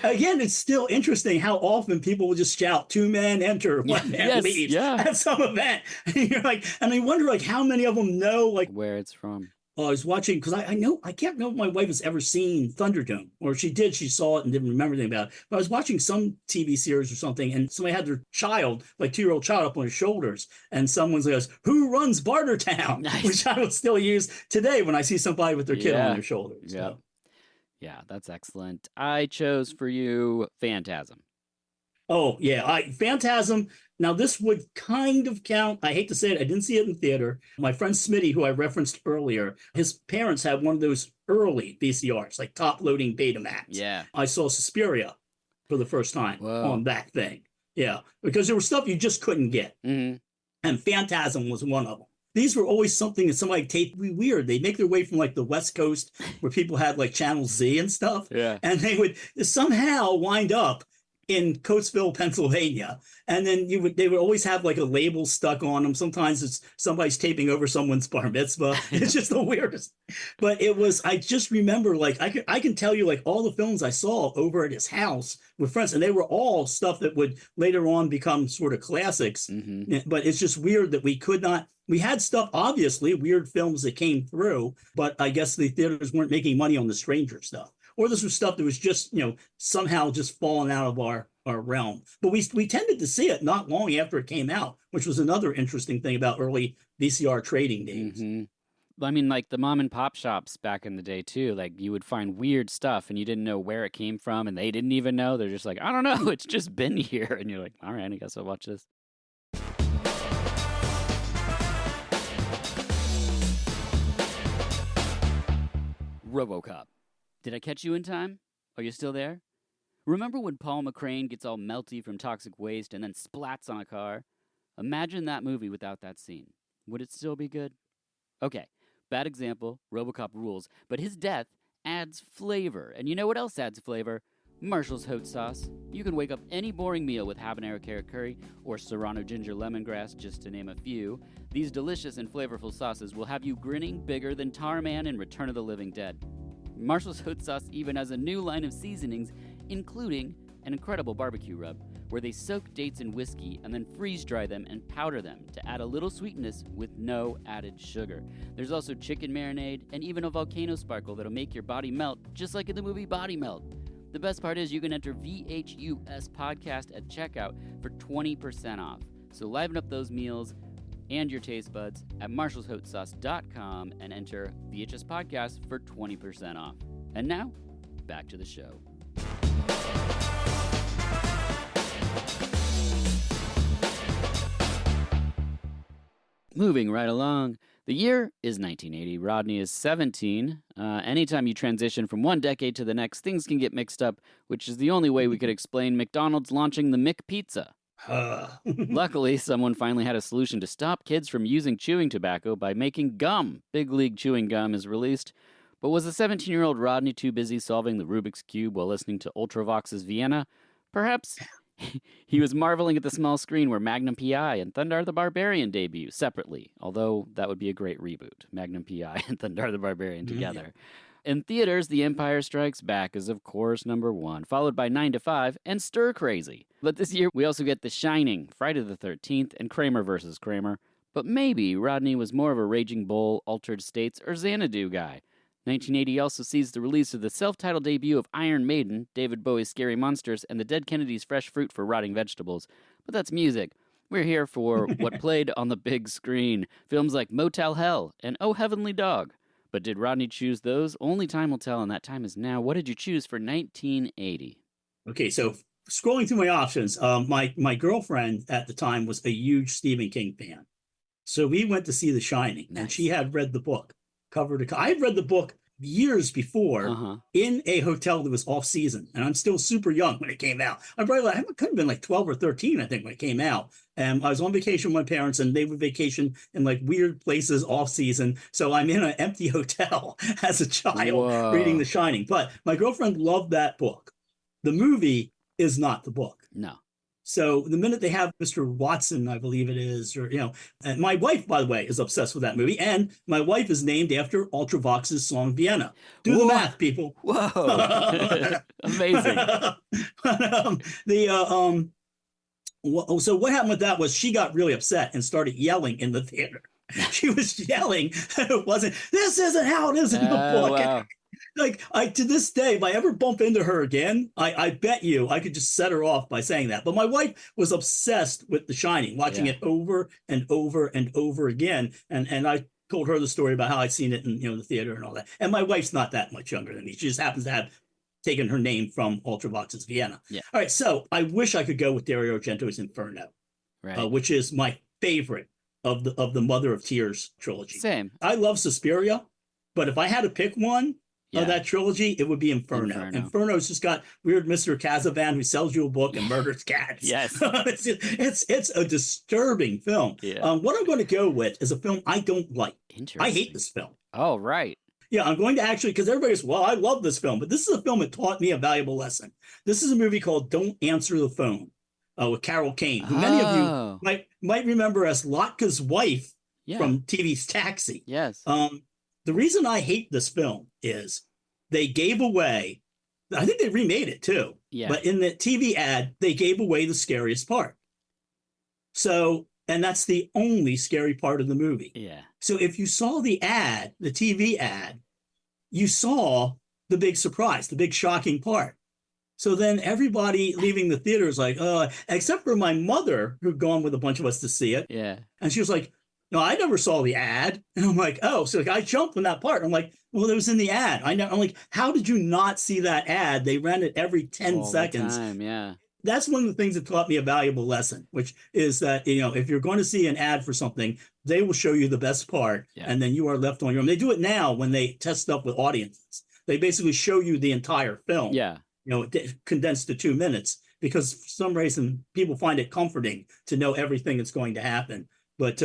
Again, it's still interesting how often people will just shout, 2 men enter, 1 man leaves at some event. And you're like, and I wonder like how many of them know like where it's from. I was watching, because I can't know if my wife has ever seen Thunderdome, or if she did, she saw it and didn't remember anything about it. But I was watching some TV series or something, and somebody had their child, like 2-year-old child, up on his shoulders, and someone goes, "Who runs Bartertown?" Nice. Which I would still use today when I see somebody with their kid on their shoulders. Yeah. So. Yeah, that's excellent. I chose for you Phantasm. Oh, yeah. Phantasm. Now, this would kind of count. I hate to say it. I didn't see it in theater. My friend Smitty, who I referenced earlier, his parents had one of those early VCRs, like top-loading Betamax. Yeah. I saw Suspiria for the first time on that thing. Yeah, because there was stuff you just couldn't get. Mm-hmm. And Phantasm was one of them. These were always something that somebody taped weird. They'd make their way from like the West Coast, where people had like Channel Z and stuff. Yeah. And they would somehow wind up in Coatesville, Pennsylvania. And then they would always have like a label stuck on them. Sometimes it's somebody's taping over someone's bar mitzvah. It's just the weirdest. But I just remember, like, I can tell you like all the films I saw over at his house with friends, and they were all stuff that would later on become sort of classics. Mm-hmm. But it's just weird that we had stuff, obviously, weird films that came through, but I guess the theaters weren't making money on the Stranger stuff. Or this was stuff that was just, somehow just falling out of our realm. But we tended to see it not long after it came out, which was another interesting thing about early VCR trading days. Mm-hmm. I mean, like the mom and pop shops back in the day, too. Like, you would find weird stuff and you didn't know where it came from, and they didn't even know. They're just like, I don't know, it's just been here. And you're like, all right, I guess I'll watch this. RoboCop. Did I catch you in time? Are you still there? Remember when Paul McCrane gets all melty from toxic waste and then splats on a car? Imagine that movie without that scene. Would it still be good? Okay, bad example, RoboCop rules, but his death adds flavor. And you know what else adds flavor? Marshall's Hot Sauce. You can wake up any boring meal with habanero carrot curry or serrano ginger lemongrass, just to name a few. These delicious and flavorful sauces will have you grinning bigger than Tarman in Return of the Living Dead. Marshall's Hot Sauce even has a new line of seasonings, including an incredible barbecue rub, where they soak dates in whiskey and then freeze-dry them and powder them to add a little sweetness with no added sugar. There's also chicken marinade and even a volcano sparkle that'll make your body melt, just like in the movie Body Melt. The best part is you can enter VHUS Podcast at checkout for 20% off. So liven up those meals and your taste buds at marshallshotsauce.com and enter VHS Podcast for 20% off. And now, back to the show. Moving right along. The year is 1980. Rodney is 17. Anytime you transition from one decade to the next, things can get mixed up, which is the only way we could explain McDonald's launching the McPizza. Luckily, someone finally had a solution to stop kids from using chewing tobacco by making gum. Big League Chewing Gum is released. But was the 17-year-old Rodney too busy solving the Rubik's Cube while listening to Ultravox's Vienna? Perhaps he was marveling at the small screen where Magnum P.I. and Thundar the Barbarian debut separately, although that would be a great reboot, Magnum P.I. and Thundar the Barbarian together. In theaters, The Empire Strikes Back is, of course, number one, followed by 9 to 5 and Stir Crazy. But this year, we also get The Shining, Friday the 13th, and Kramer vs. Kramer. But maybe Rodney was more of a Raging Bull, Altered States, or Xanadu guy. 1980 also sees the release of the self-titled debut of Iron Maiden, David Bowie's Scary Monsters, and the Dead Kennedys' Fresh Fruit for Rotting Vegetables. But that's music. We're here for what played on the big screen. Films like Motel Hell and Oh Heavenly Dog. But did Rodney choose those? Only time will tell, and that time is now. What did you choose for 1980? Okay, so scrolling through my options, my girlfriend at the time was a huge Stephen King fan. So we went to see The Shining, and she had read the book cover to cover. I had read the book years before in a hotel that was off season, and I'm still super young when it came out. I could have been like 12 or 13, I think, when it came out. And I was on vacation with my parents, and they would vacation in like weird places off season. So I'm in an empty hotel as a child reading The Shining. But my girlfriend loved that book. The movie is not the book. No. So the minute they have Mr. Watson, I believe it is, or, and my wife, by the way, is obsessed with that movie. And my wife is named after Ultravox's song Vienna. Do the math, people. Whoa. Amazing. So what happened with that was she got really upset and started yelling in the theater. She was yelling. This isn't how it is in the book. Wow. Like, to this day, if I ever bump into her again, I bet you I could just set her off by saying that. But my wife was obsessed with The Shining, watching it over and over and over again. And I told her the story about how I'd seen it in the theater and all that. And my wife's not that much younger than me. She just happens to have taken her name from Ultravox's Vienna. Yeah. All right, so I wish I could go with Dario Argento's Inferno, which is my favorite of the Mother of Tears trilogy. Same. I love Suspiria, but if I had to pick one of that trilogy, it would be Inferno. Inferno's just got weird Mr. Cazavan who sells you a book and murders cats. Yes. It's a disturbing film. Yeah. What I'm going to go with is a film I don't like. Interesting. I hate this film. Oh, right. Yeah, I'm going to actually, because everybody goes, well, I love this film, but this is a film that taught me a valuable lesson. This is a movie called Don't Answer the Phone with Carol Kane, who many of you might remember as Lotka's wife from TV's Taxi. Yes. The reason I hate this film is they gave away, I think they remade it too, but in the TV ad, they gave away the scariest part. So, and that's the only scary part of the movie. Yeah. So if you saw the ad, the TV ad, you saw the big surprise, the big shocking part. So then everybody leaving the theater is like, except for my mother, who'd gone with a bunch of us to see it. Yeah. And she was like, no, I never saw the ad. And I'm like, oh, so I jumped from that part. I'm like, well, it was in the ad. I'm like, how did you not see that ad? They ran it every 10 seconds. The time, yeah. That's one of the things that taught me a valuable lesson, which is that, if you're going to see an ad for something, they will show you the best part, and then you are left on your own. They do it now when they test stuff with audiences. They basically show you the entire film, Yeah. condensed to 2 minutes, because for some reason people find it comforting to know everything that's going to happen. But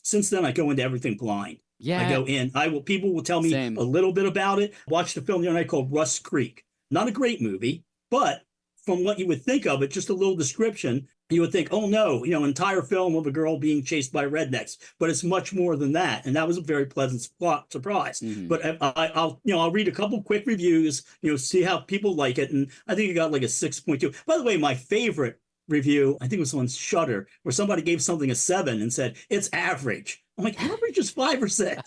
since then, I go into everything blind. I Yeah. go in. People will tell me Same. a little bit about it. Watched a film the other night called Rust Creek. Not a great movie, but from what you would think of it, just a little description, you would think, oh no, entire film of a girl being chased by rednecks. But it's much more than that, and that was a very pleasant surprise. Mhm. But I'll read a couple quick reviews, see how people like it, and I think it got like a 6.2. By the way, my favorite review, I think it was on Shudder, where somebody gave something a 7 and said it's average. I'm like, average is 5 or 6.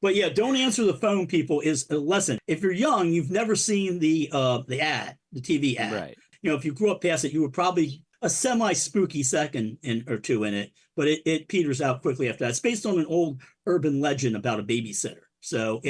But yeah, don't answer the phone, people, is a lesson. If you're young, you've never seen the ad, the TV ad. Right. If you grew up past it, you were probably a semi-spooky second or two in it, but it peters out quickly after that. It's based on an old urban legend about a babysitter. So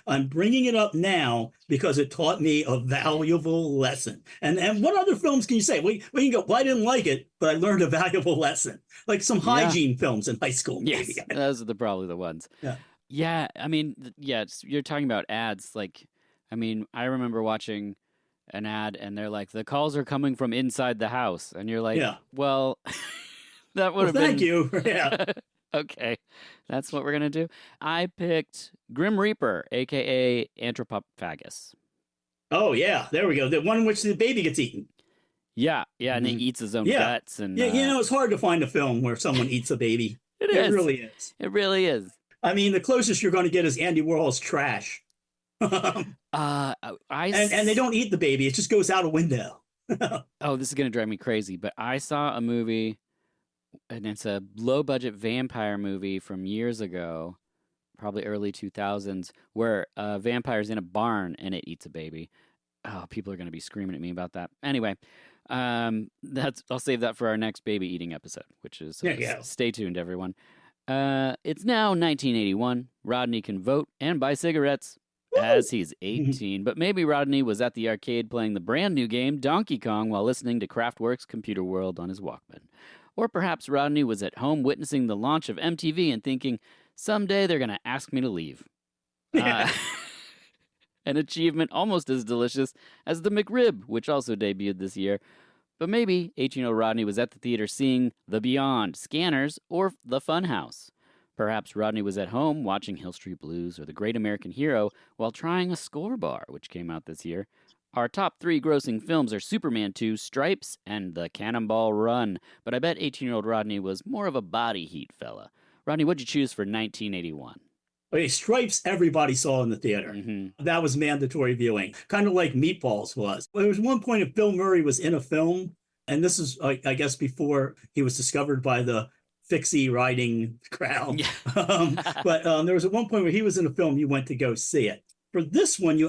I'm bringing it up now because it taught me a valuable lesson. And what other films can you say? We can go, well, I didn't like it, but I learned a valuable lesson. Like some hygiene films in high school. Yes, Maybe. those are probably the ones. Yeah. Yeah, I mean, you're talking about ads. Like, I mean, I remember watching an ad and they're like, the calls are coming from inside the house. And you're like, Yeah. well, that would have been. Thank you. Yeah. Okay, that's what we're going to do. I picked Grim Reaper, a.k.a. Anthropophagus. Oh, yeah. There we go. The one in which the baby gets eaten. Yeah, and he eats his own Yeah. guts. And Yeah, it's hard to find a film where someone eats a baby. It is. It really is. It really is. I mean, the closest you're going to get is Andy Warhol's Trash. And they don't eat the baby. It just goes out a window. Oh, this is going to drive me crazy, but I saw a movie, and it's a low-budget vampire movie from years ago, probably early 2000s, where a vampire's in a barn and it eats a baby. Oh, people are going to be screaming at me about that. Anyway, I'll save that for our next baby eating episode, which is stay tuned, everyone. It's now 1981. Rodney can vote and buy cigarettes as he's 18. But maybe Rodney was at the arcade playing the brand new game Donkey Kong while listening to Kraftwerk's Computer World on his Walkman. Or perhaps Rodney was at home witnessing the launch of MTV and thinking, someday they're going to ask me to leave. An achievement almost as delicious as the McRib, which also debuted this year. But maybe 18-year-old Rodney was at the theater seeing The Beyond, Scanners, or The Funhouse. Perhaps Rodney was at home watching Hill Street Blues or The Great American Hero while trying a Score Bar, which came out this year. Our top 3 grossing films are Superman 2, Stripes, and The Cannonball Run. But I bet 18-year-old Rodney was more of a body heat fella. Rodney, what'd you choose for 1981? Okay, Stripes, everybody saw in the theater. Mm-hmm. That was mandatory viewing, kind of like Meatballs was. There was one point if Bill Murray was in a film, and this is, I guess, before he was discovered by the fixie riding crowd. Yeah. But there was at one point where he was in a film, you went to go see it. For this one, you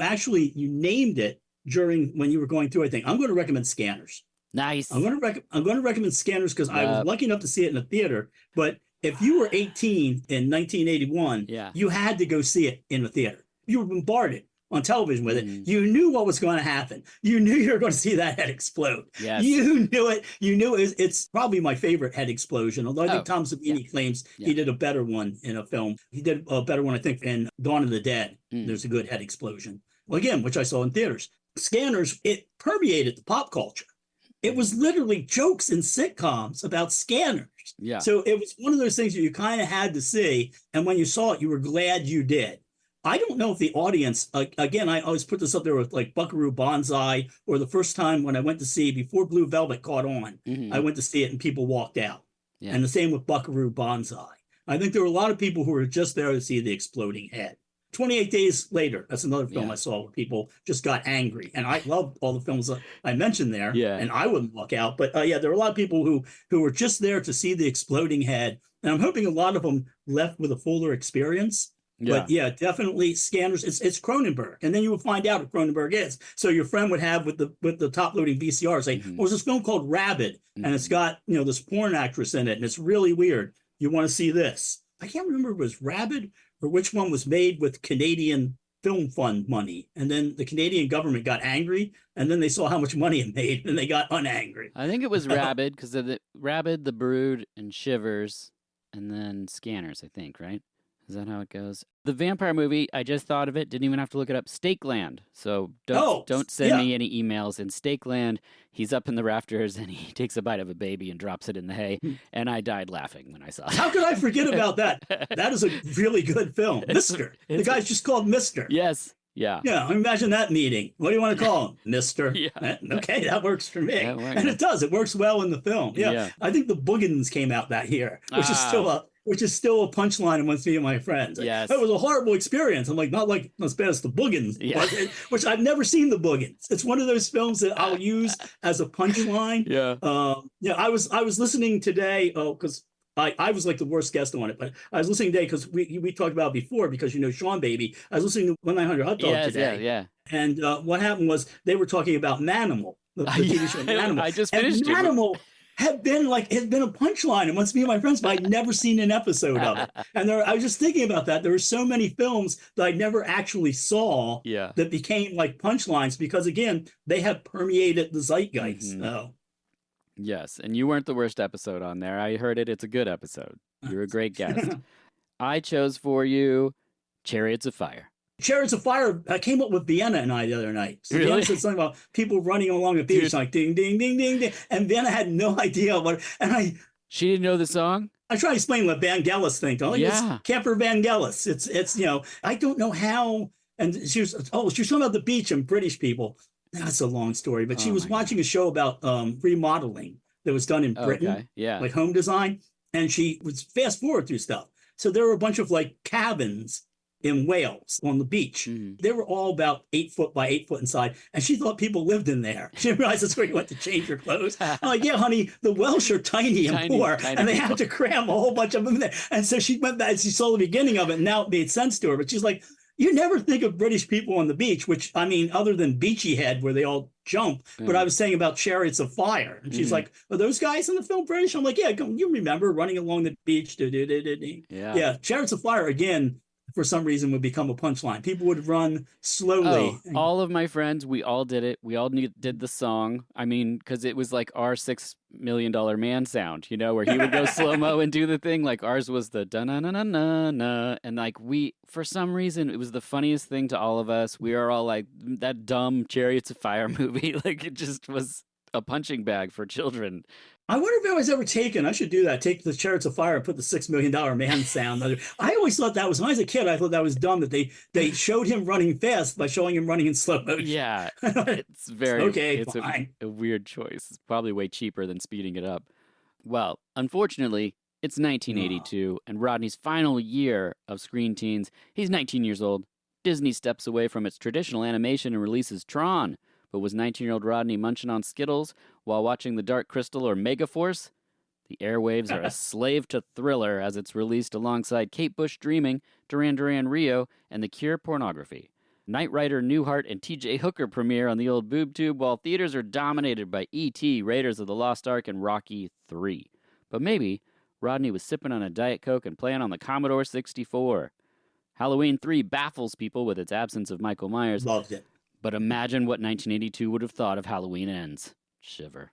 named it when you were going through. I think I'm going to recommend Scanners. Nice. I'm going to recommend Scanners because I was lucky enough to see it in a theater. But if you were 18 in 1981, you had to go see it in the theater. You were bombarded on television with it. You knew what was going to happen. You knew you were going to see that head explode. Yes. You knew it. You knew it. It's probably my favorite head explosion. Although I think Tom Savini claims he did a better one in a film. He did a better one, I think, in Dawn of the Dead. There's a good head explosion. Well, again, which I saw in theaters. Scanners, it permeated the pop culture. It was literally jokes in sitcoms about scanners. Yeah. So it was one of those things that you kind of had to see. And when you saw it, you were glad you did. I don't know if the audience, again, I always put this up there with like Buckaroo Banzai, or the first time when I went to see, before Blue Velvet caught on, I went to see it and people walked out. Yeah. And the same with Buckaroo Banzai. I think there were a lot of people who were just there to see the exploding head. 28 Days Later, that's another film I saw where people just got angry. And I loved all the films that I mentioned there. Yeah. And I wouldn't walk out. But there were a lot of people who were just there to see the exploding head. And I'm hoping a lot of them left with a fuller experience. Yeah. But definitely Scanners. It's Cronenberg. And then you will find out what Cronenberg is. So your friend would have with the top loading VCR say, well, there's this film called Rabid. And it's got, this porn actress in it. And it's really weird. You want to see this. I can't remember if it was Rabid or which one was made with Canadian Film Fund money. And then the Canadian government got angry, and then they saw how much money it made, and they got unangry. I think it was Rabid, because of Rabid, The Brood, and Shivers, and then Scanners, I think, right? Is that how it goes? The vampire movie, I just thought of it, didn't even have to look it up. Stakeland. So don't send me any emails. In Stakeland, he's up in the rafters and he takes a bite of a baby and drops it in the hay. And I died laughing when I saw it. How could I forget about that? That is a really good film. Mister. The guy's just called Mister. Yes. Yeah. Yeah, imagine that meeting. What do you want to call him? Mister. Yeah. Okay, that works for me. That works. And it does. It works well in the film. Yeah. I think the Boogans came out that year, which is still a punchline amongst me and my friends. Yes. It was a horrible experience. I'm like, not like as bad as the Boogans, which I've never seen the Boogans. It's one of those films that I'll use as a punchline. I was listening today because I was like the worst guest on it, but I was listening today because we talked about it before because Sean Baby. I was listening to 1-900 Hot Dog today. Yeah. And what happened was they were talking about Manimal, the TV show Manimal. I just finished it. Manimal has been a punchline amongst me and my friends, but I'd never seen an episode of it. And I was just thinking about that. There were so many films that I never actually saw that became like punchlines because, again, they have permeated the zeitgeist. Mm-hmm. Yes, and you weren't the worst episode on there. I heard it. It's a good episode. You're a great guest. I chose for you Chariots of Fire. Chariots of Fire, I came up with Vienna and I the other night. So really? Vienna said something about people running along the beach, like ding, ding, ding, ding, ding. And Vienna had no idea what, She didn't know the song? I try to explain what Vangelis think. It's Camper Vangelis. It's I don't know how. And she was talking about the beach and British people. That's a long story, but she was watching a show about remodeling that was done in Britain, like home design. And she was fast forward through stuff. So there were a bunch of like cabins in Wales on the beach. Mm-hmm. They were all about 8 foot by 8 foot inside. And she thought people lived in there. She didn't realize that's where you went to change your clothes. I'm like, yeah, honey, the Welsh are tiny and poor, and they have to cram a whole bunch of them in there. And so she went back, she saw the beginning of it, and now it made sense to her. But she's like, you never think of British people on the beach, which, I mean, other than Beachy Head, where they all jump. But I was saying about Chariots of Fire. And she's like, are those guys in the film British? I'm like, yeah, you remember running along the beach. Yeah, Chariots of Fire, again, for some reason would become a punchline. People would run slowly. Oh, all of my friends, we all did it. We all did the song. I mean, because it was like our $6 Million Man sound, where he would go slow-mo and do the thing. Like ours was the da-na-na-na-na-na. And like for some reason, it was the funniest thing to all of us. We are all like, that dumb Chariots of Fire movie. Like it just was a punching bag for children. I wonder if I was ever taken. I should do that. Take the Chariots of Fire and put the $6 Million Man sound. I always thought that was, when I was a kid, I thought that was dumb that they showed him running fast by showing him running in slow motion. Yeah, it's very, it's a weird choice. It's probably way cheaper than speeding it up. Well, unfortunately, it's 1982 and Rodney's final year of Screen Teens. He's 19 years old. Disney steps away from its traditional animation and releases Tron. But was 19-year-old Rodney munching on Skittles while watching The Dark Crystal or Megaforce? The airwaves are a slave to Thriller as it's released alongside Kate Bush Dreaming, Duran Duran Rio, and The Cure Pornography. Knight Rider Newhart and T.J. Hooker premiere on the old boob tube while theaters are dominated by E.T., Raiders of the Lost Ark, and Rocky III. But maybe Rodney was sipping on a Diet Coke and playing on the Commodore 64. Halloween 3 baffles people with its absence of Michael Myers. Loved it. But imagine what 1982 would have thought of Halloween Ends. Shiver.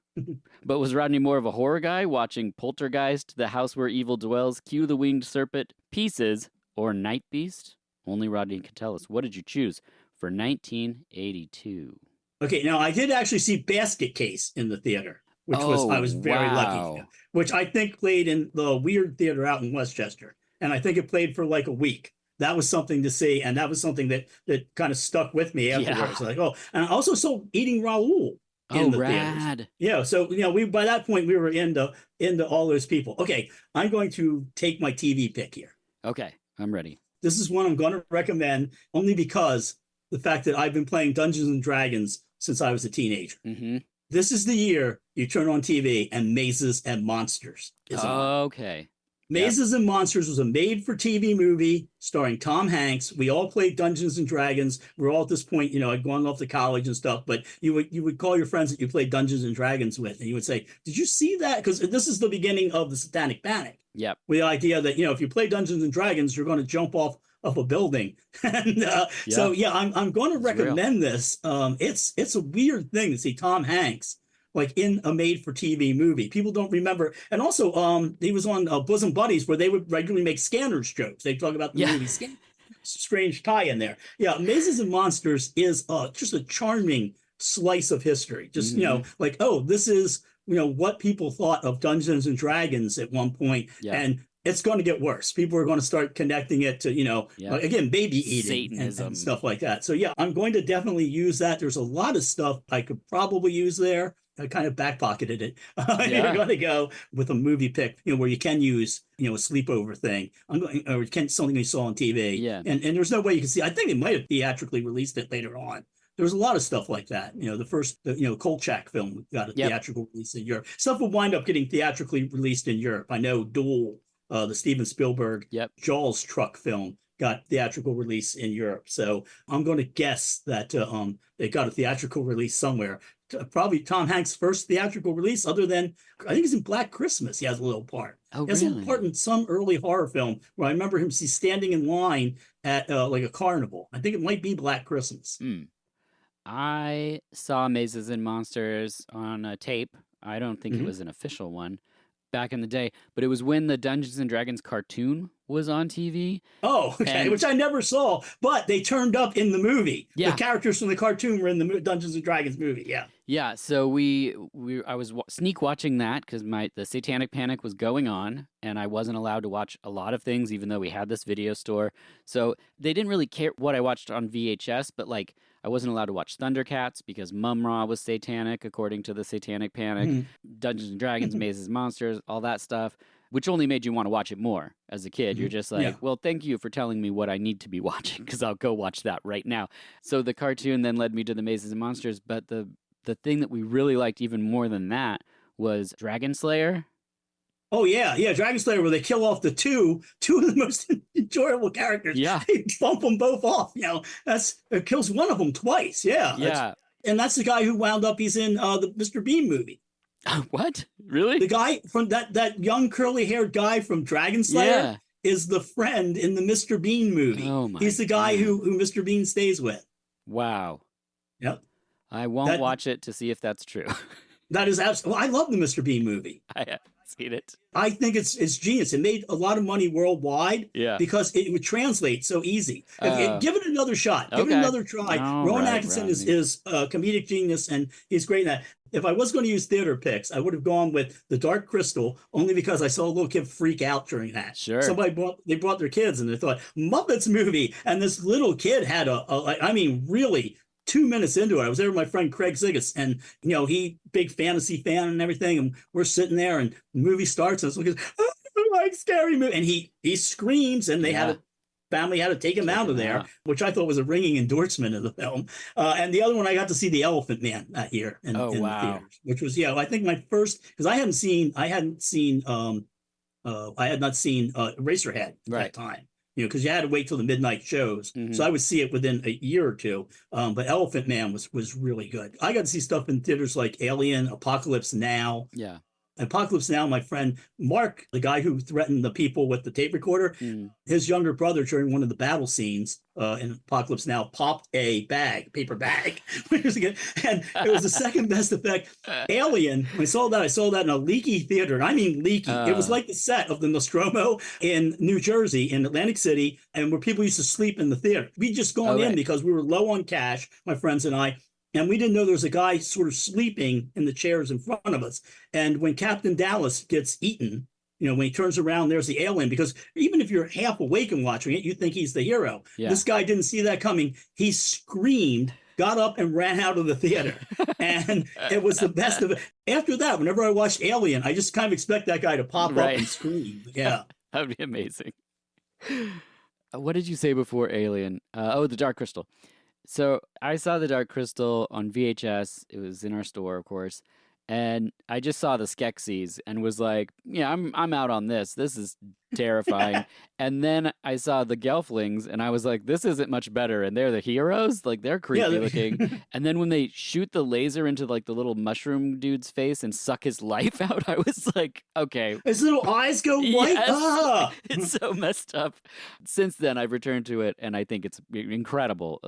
But was Rodney more of a horror guy, watching Poltergeist, The House Where Evil Dwells, Cue the Winged Serpent, Pieces, or Night Beast? Only Rodney can tell us. What did you choose for 1982? Okay, now I did actually see Basket Case in the theater, which I was very lucky, which I think played in the Weird Theater out in Westchester. And I think it played for like a week. That was something to see, and that was something that kind of stuck with me afterwards. Yeah. Like, and I also saw Eating Raoul in the theaters. Yeah, so we by that point we were into all those people. Okay, I'm going to take my TV pick here. Okay, I'm ready. This is one I'm going to recommend only because the fact that I've been playing Dungeons and Dragons since I was a teenager. Mm-hmm. This is the year you turn on TV and Mazes and Monsters is on. Okay. Mazes and Monsters was a made-for-TV movie starring Tom Hanks. We all played Dungeons and Dragons. We're all at this point, I'd gone off to college and stuff, but you would call your friends that you played Dungeons and Dragons with, and you would say, did you see that? Because this is the beginning of the Satanic Panic. Yep. With the idea that, if you play Dungeons and Dragons, you're going to jump off of a building. And so, I'm going to recommend this. It's a weird thing to see Tom Hanks like in a made-for-TV movie. People don't remember. And also, he was on Bosom Buddies, where they would regularly make Scanners jokes. They talk about the Yeah. movie Scanners. Strange tie in there. Yeah, Mazes and Monsters is just a charming slice of history. Just, like, oh, this is, what people thought of Dungeons and Dragons at one point. Yeah. And it's going to get worse. People are going to start connecting it to, like, again, baby eating and stuff like that. So, yeah, I'm going to definitely use that. There's a lot of stuff I could probably use there. I kind of back pocketed it. You're going to go with a movie pick, where you can use, a sleepover thing. I'm going, or something you saw on TV. Yeah. And there's no way you can see. I think they might have theatrically released it later on. There was a lot of stuff like that. The first, Kolchak film got a theatrical release in Europe. Stuff will wind up getting theatrically released in Europe. I know Duel, the Steven Spielberg Jaws truck film, got theatrical release in Europe. So I'm going to guess that they got a theatrical release somewhere. Probably Tom Hanks' first theatrical release, other than, I think he's in Black Christmas. He has a little part. Oh, he has a little part in some early horror film where I remember him standing in line at like a carnival. I think it might be Black Christmas. I saw Mazes and Monsters on a tape. I don't think it was an official one back in the day, but it was when the Dungeons and Dragons cartoon was on TV. Oh, okay, which I never saw, but they turned up in the movie. Yeah. The characters from the cartoon were in the Dungeons and Dragons movie, yeah. Yeah, so I was sneak watching that because the Satanic Panic was going on, and I wasn't allowed to watch a lot of things, even though we had this video store. So they didn't really care what I watched on VHS, but like I wasn't allowed to watch Thundercats because Mum-Ra was satanic, according to the Satanic Panic. Dungeons and Dragons, Mazes, Monsters, all that stuff, which only made you want to watch it more as a kid. You're just like, well, thank you for telling me what I need to be watching, because I'll go watch that right now. So the cartoon then led me to the Mazes and Monsters, but the thing that we really liked even more than that was Dragon Slayer. Oh, yeah, Dragon Slayer, where they kill off the two of the most enjoyable characters. Yeah. They bump them both off. It kills one of them twice. Yeah. Yeah. And that's the guy who wound up, he's in the Mr. Bean movie. What? Really? The guy from that young curly-haired guy from Dragon Slayer is the friend in the Mr. Bean movie. Oh, my He's the guy who Mr. Bean stays with. Wow. Yep. I won't watch it to see if that's true. That is absolutely. Well, I love the Mr. Bean movie. I haven't seen it. I think it's genius. It made a lot of money worldwide because it would translate so easy. Give it another shot. Give it another try. Rowan Atkinson is a comedic genius, and he's great in that. If I was going to use theater picks, I would have gone with The Dark Crystal, only because I saw a little kid freak out during that. Sure. They brought their kids, and they thought, Muppets movie. And this little kid had really 2 minutes into it, I was there with my friend Craig Ziggis, and he big fantasy fan and everything, and we're sitting there, and the movie starts, and it's looking, like scary movie, and he screams, and family had to take him out of there, which I thought was a ringing endorsement of the film. And the other one, I got to see The Elephant Man that year in the theaters, which was I think my first, because I had not seen Eraserhead at that time. Because you had to wait till the midnight shows. So I would see it within a year or two. But Elephant Man was really good. I got to see stuff in theaters like Alien, Apocalypse Now. Yeah. Apocalypse Now, my friend Mark, the guy who threatened the people with the tape recorder, his younger brother during one of the battle scenes in Apocalypse Now popped a paper bag. And it was the second best effect. Alien, when I saw that in a leaky theater. And I mean leaky. It was like the set of the Nostromo in New Jersey, in Atlantic City, and where people used to sleep in the theater. We'd just gone in because we were low on cash, my friends and I. And we didn't know there was a guy sort of sleeping in the chairs in front of us. And when Captain Dallas gets eaten, when he turns around, there's the alien. Because even if you're half awake and watching it, you think he's the hero. Yeah. This guy didn't see that coming. He screamed, got up, and ran out of the theater. And it was the best of it. After that, whenever I watched Alien, I just kind of expect that guy to pop up and scream. Yeah. That would be amazing. What did you say before Alien? The Dark Crystal. So I saw The Dark Crystal on VHS. It was in our store, of course. And I just saw the Skeksis and was like, I'm out on this. This is terrifying. And then I saw the Gelflings, and I was like, this isn't much better. And they're the heroes? Like, they're creepy looking. And then when they shoot the laser into, like, the little mushroom dude's face and suck his life out, I was like, okay. His little eyes go white. Yes. Ah! It's so messed up. Since then, I've returned to it, and I think it's incredible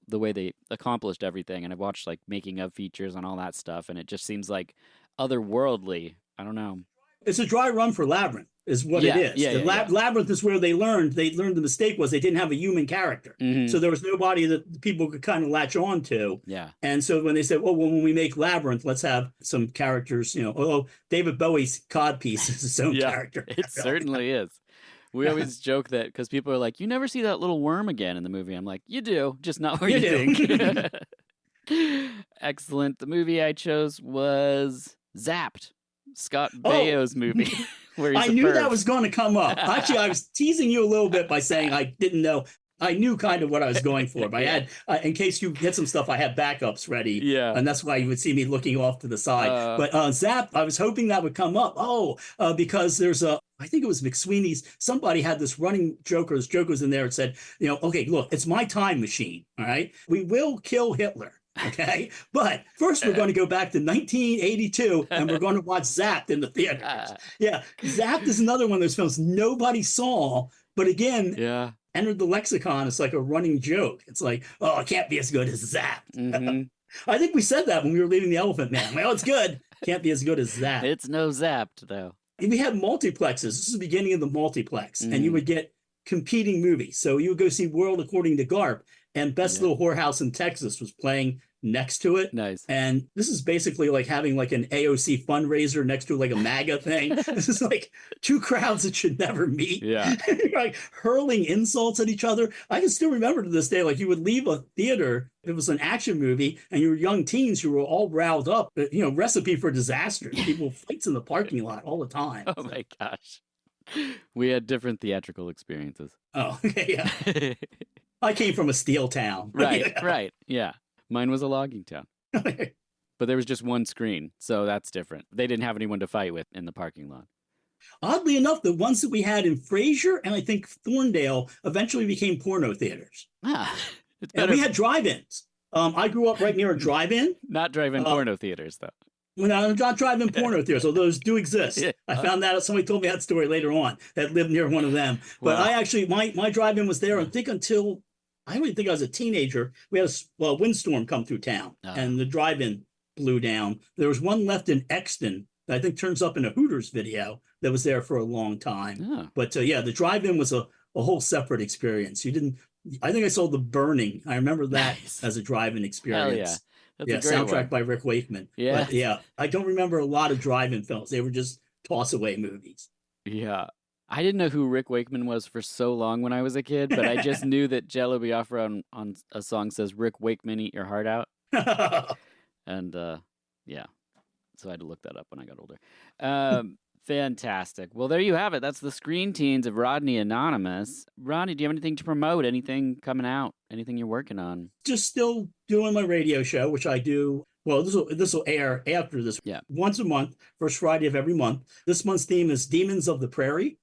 the way they accomplished everything. And I've watched, like, making of features and all that stuff, and it just seems like otherworldly. I don't know. It's a dry run for Labyrinth, is what it is. Labyrinth is where they learned the mistake was they didn't have a human character. Mm-hmm. So there was nobody that people could kind of latch on to. Yeah. And so when they said, well, when we make Labyrinth, let's have some characters, although David Bowie's codpiece is his own character. It certainly is. We always joke that because people are like, you never see that little worm again in the movie. I'm like, you do, just not where you think. Excellent. The movie I chose was Zapped, Scott Baio's movie. Where he's I knew that was going to come up. Actually, I was teasing you a little bit by saying I didn't know. I knew kind of what I was going for, but I had, in case you get some stuff, I had backups ready. Yeah. And that's why you would see me looking off to the side. But Zap, I was hoping that would come up. Because there's I think it was McSweeney's, somebody had this running joke, or this joke was in there and said, okay, look, it's my time machine. All right. We will kill Hitler. Okay. But first, we're going to go back to 1982 and we're going to watch Zapped in the theaters. Yeah. Zapped is another one of those films nobody saw. But again, entered the lexicon. It's like a running joke. It's like, oh, it can't be as good as Zapped. Mm-hmm. I think we said that when we were leaving the Elephant Man. Well, it's good. Can't be as good as Zapped. It's no Zapped, though. We had multiplexes. This is the beginning of the multiplex. And you would get competing movies. So you would go see World According to Garp, and Best Little Whorehouse in Texas was playing next to it. Nice. And this is basically like having like an AOC fundraiser next to like a MAGA thing. This is like two crowds that should never meet. Yeah. Like hurling insults at each other. I can still remember to this day, like you would leave a theater, if it was an action movie, and you were young teens, you were all riled up, recipe for disaster. People fights in the parking lot all the time. Oh my gosh. We had different theatrical experiences. Oh, okay, yeah. I came from a steel town. Right. Yeah. Mine was a logging town. But there was just one screen, so that's different. They didn't have anyone to fight with in the parking lot. Oddly enough, the ones that we had in Fraser and I think Thorndale eventually became porno theaters. It's better. And we had drive-ins. I grew up right near a drive-in. Not drive-in porno theaters, though. Well, no, not drive-in porno theaters, although those do exist. I found that out. Somebody told me that story later on that lived near one of them. But I actually, my drive-in was there, I think, until I don't even think I was a teenager. We had a windstorm come through town, and the drive-in blew down. There was one left in Exton that I think turns up in a Hooters video that was there for a long time. But the drive-in was a whole separate experience. I think I saw The Burning. I remember that as a drive-in experience. Hell yeah. That's a great soundtrack one. by Rick Wakeman. Yeah. But I don't remember a lot of drive-in films. They were just toss-away movies. Yeah. I didn't know who Rick Wakeman was for so long when I was a kid, but I just knew that Jello Biafra on a song says, Rick Wakeman, eat your heart out. And, so I had to look that up when I got older. Fantastic. Well, there you have it. That's the Screen Teens of Rodney Anonymous. Rodney, do you have anything to promote? Anything coming out? Anything you're working on? Just still doing my radio show, which I do. Well, this will air after this. Yeah. Once a month, first Friday of every month. This month's theme is Demons of the Prairie,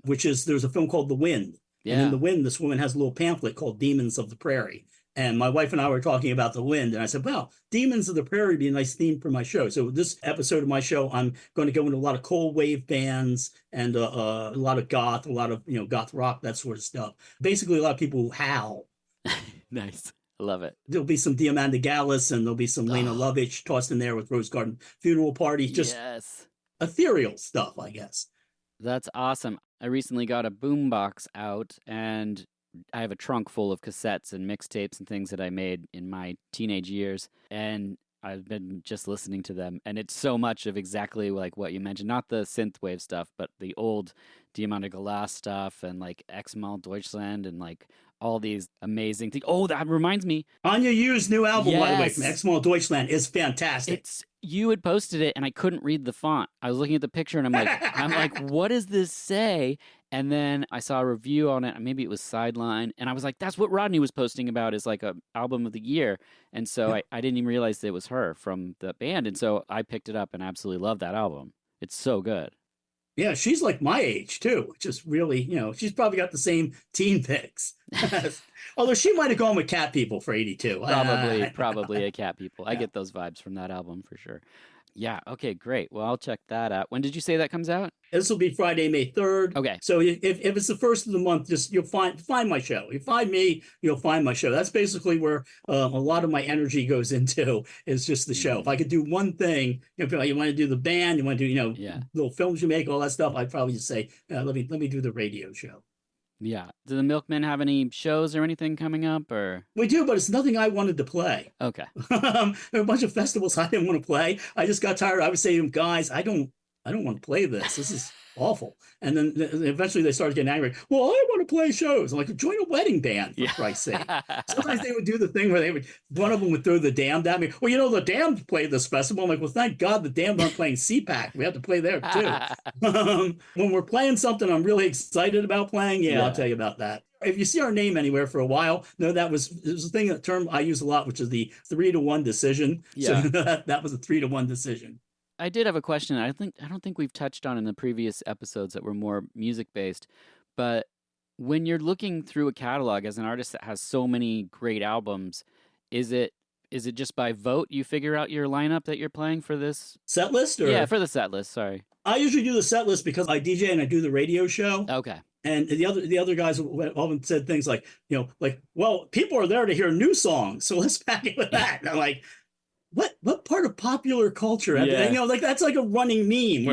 which is, there's a film called The Wind. Yeah. And in The Wind, this woman has a little pamphlet called Demons of the Prairie. And my wife and I were talking about The Wind, and I said, well, Demons of the Prairie would be a nice theme for my show. So this episode of my show, I'm going to go into a lot of cold wave bands and a lot of goth, a lot of goth rock, that sort of stuff. Basically, a lot of people who howl. Nice. I love it. There'll be some Diamanda Gallis, and there'll be some Lena Lovitch tossed in there with Rose Garden Funeral Party. Just ethereal stuff, I guess. That's awesome. I recently got a boombox out, and I have a trunk full of cassettes and mixtapes and things that I made in my teenage years, and I've been just listening to them, and it's so much of exactly like what you mentioned, not the synthwave stuff, but the old Diamanda Galas stuff and like X-Mal Deutschland and like all these amazing things. Oh, that reminds me. Anya Yu's new album, by the way, from X-Mal Deutschland, is fantastic. You had posted it, and I couldn't read the font. I was looking at the picture, and I'm like, what does this say? And then I saw a review on it. Maybe it was Sideline, and I was like, that's what Rodney was posting about, is like a album of the year. And so I didn't even realize that it was her from the band. And so I picked it up and absolutely loved that album. It's so good. Yeah, she's like my age too, which is really, she's probably got the same teen pics. Although she might have gone with Cat People for 82. Probably a Cat People. I get those vibes from that album for sure. Yeah, okay, great. Well, I'll check that out. When did you say that comes out? This will be Friday, May 3rd. Okay. So if it's the first of the month, just you'll find my show. You find me, you'll find my show. That's basically where a lot of my energy goes into, is just the show. If I could do one thing, you want to do the band, you want to do, little films you make, all that stuff, I'd probably just say, let me do the radio show. Yeah. Do the Milkmen have any shows or anything coming up, or? We do, but it's nothing I wanted to play. Okay. There are a bunch of festivals I didn't want to play. I just got tired. I would say to them, guys, I don't want to play this. This is awful. And then eventually they started getting angry. Well, I want to play shows. I'm like, join a wedding band, for Christ's sake. Sometimes they would do the thing where one of them would throw the Damned at me. Well, the Damned played this festival. I'm like, well, thank God the Damned aren't playing CPAC. We have to play there too. When we're playing something I'm really excited about playing, I'll tell you about that. If you see our name anywhere for a while, no, it was a term I use a lot, which is the 3-to-1 decision. Yeah. So that was a 3-to-1 decision. I did have a question. I don't think we've touched on in the previous episodes that were more music based, but when you're looking through a catalog as an artist that has so many great albums, is it just by vote you figure out your lineup that you're playing for this set list? Or? Yeah, for the set list. Sorry, I usually do the set list because I DJ and I do the radio show. Okay. And the other guys often said things like, well, people are there to hear new songs, so let's pack it with that. And I'm like, what part of popular culture? Yeah. That's like a running meme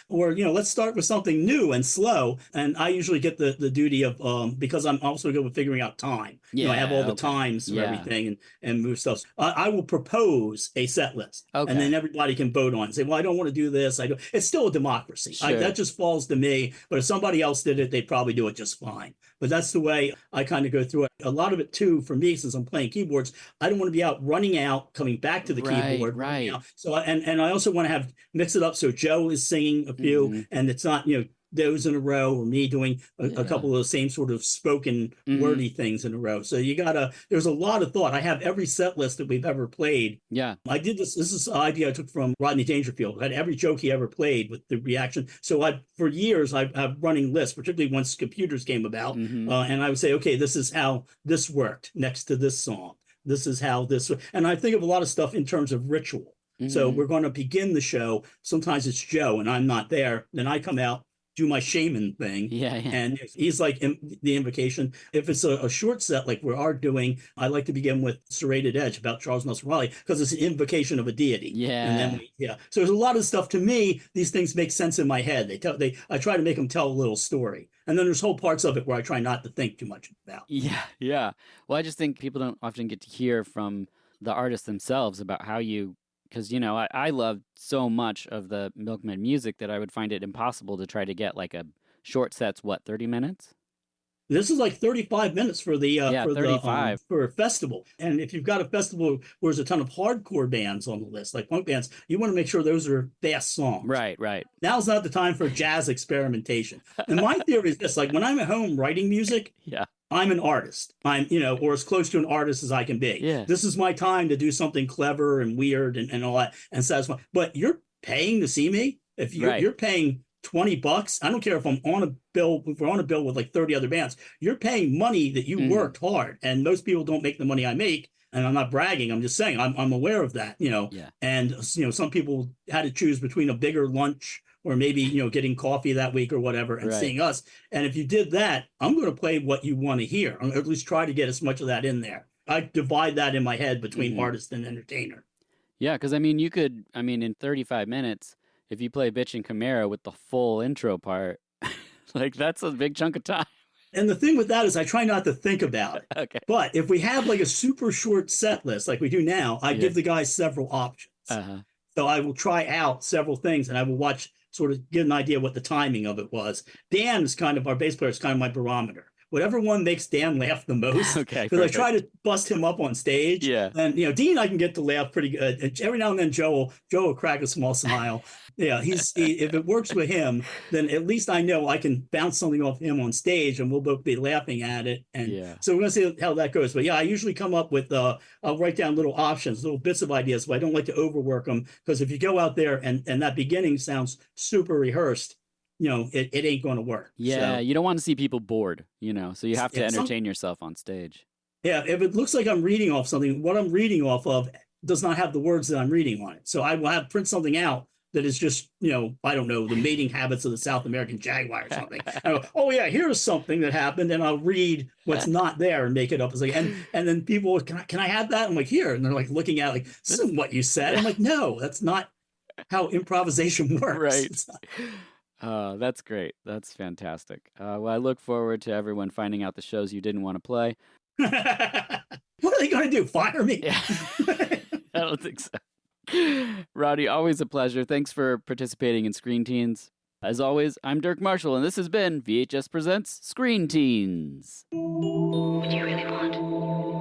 where, let's start with something new and slow. And I usually get the duty of, because I'm also good with figuring out time. I have all the times for everything and move stuff. I will propose a set list, and then everybody can vote on it. Say, well, I don't want to do this. It's still a democracy. Sure. That just falls to me. But if somebody else did it, they'd probably do it just fine. But that's the way I kind of go through it. A lot of it too, for me, since I'm playing keyboards, I don't want to be out running out, coming back to the keyboard. Right. So and I also want to mix it up. So Joe is singing a few, and it's not those in a row, or me doing a couple of those same sort of spoken wordy things in a row. So there's a lot of thought. I have every set list that we've ever played. Yeah. I did this is an idea I took from Rodney Dangerfield. I had every joke he ever played with the reaction. So for years I've running lists, particularly once computers came about. And I would say, okay, this is how this worked next to this song. This is how this, and I think of a lot of stuff in terms of ritual. So we're going to begin the show. Sometimes it's Joe and I'm not there. Then I come out, do my shaman thing. And he's like the invocation. If it's a short set like we are doing, I like to begin with Serrated Edge about Charles Nelson Riley, because it's an invocation of a deity. And then so there's a lot of stuff. To me, these things make sense in my head. I try to make them tell a little story. And then there's whole parts of it where I try not to think too much about. Yeah. Well, I just think people don't often get to hear from the artists themselves about how you, because, I love so much of the Milkmen music that I would find it impossible to try to get like a short set's, 30 minutes? This is like 35 minutes for the 35 for a festival. And if you've got a festival where there's a ton of hardcore bands on the list, like punk bands, you want to make sure those are fast songs. Right. Now's not the time for jazz experimentation. And my theory is this: like when I'm at home writing music, I'm an artist. I'm, or as close to an artist as I can be. This is my time to do something clever and weird and all that and satisfying. But you're paying to see me. If you're paying $20, I don't care if I'm on a bill, if we're on a bill with like 30 other bands, you're paying money that you worked hard. And most people don't make the money I make. And I'm not bragging. I'm just saying I'm aware of that, and, some people had to choose between a bigger lunch or maybe, getting coffee that week or whatever and seeing us. And if you did that, I'm going to play what you want to hear, or at least try to get as much of that in there. I divide that in my head between artist and entertainer. Yeah, because you could, in 35 minutes, if you play Bitch and Camaro with the full intro part, like that's a big chunk of time. And the thing with that is I try not to think about it. Okay. But if we have like a super short set list like we do now, I give the guys several options. So I will try out several things and I will watch, sort of get an idea what the timing of it was. Dan is our bass player is kind of my barometer. Whatever one makes Dan laugh the most. Because I try to bust him up on stage. And Dean I can get to laugh pretty good. And every now and then Joe will crack a small smile. If it works with him, then at least I know I can bounce something off him on stage and we'll both be laughing at it. And so we're gonna see how that goes. But I usually come up with I'll write down little options, little bits of ideas, but I don't like to overwork them, because if you go out there and that beginning sounds super rehearsed, it ain't going to work. Yeah, So, you don't want to see people bored, so you have to yeah, entertain yourself on stage. yeah, if it looks like I'm reading off something, what I'm reading off of does not have the words that I'm reading on it. So I will have print something out that is just, I don't know, the mating habits of the South American jaguar or something. I go, oh yeah, here's something that happened, and I'll read what's not there and make it up as like, and then people, can I have that? I'm like, here, and they're like looking at like, this isn't what you said. I'm like, no, that's not how improvisation works. Right. That's great. That's fantastic. Well, I look forward to everyone finding out the shows you didn't want to play. What are they going to do? Fire me? Yeah. I don't think so. Rodney, always a pleasure. Thanks for participating in Screen Teens. As always, I'm Dirk Marshall, and this has been VHS Presents Screen Teens. What do you really want?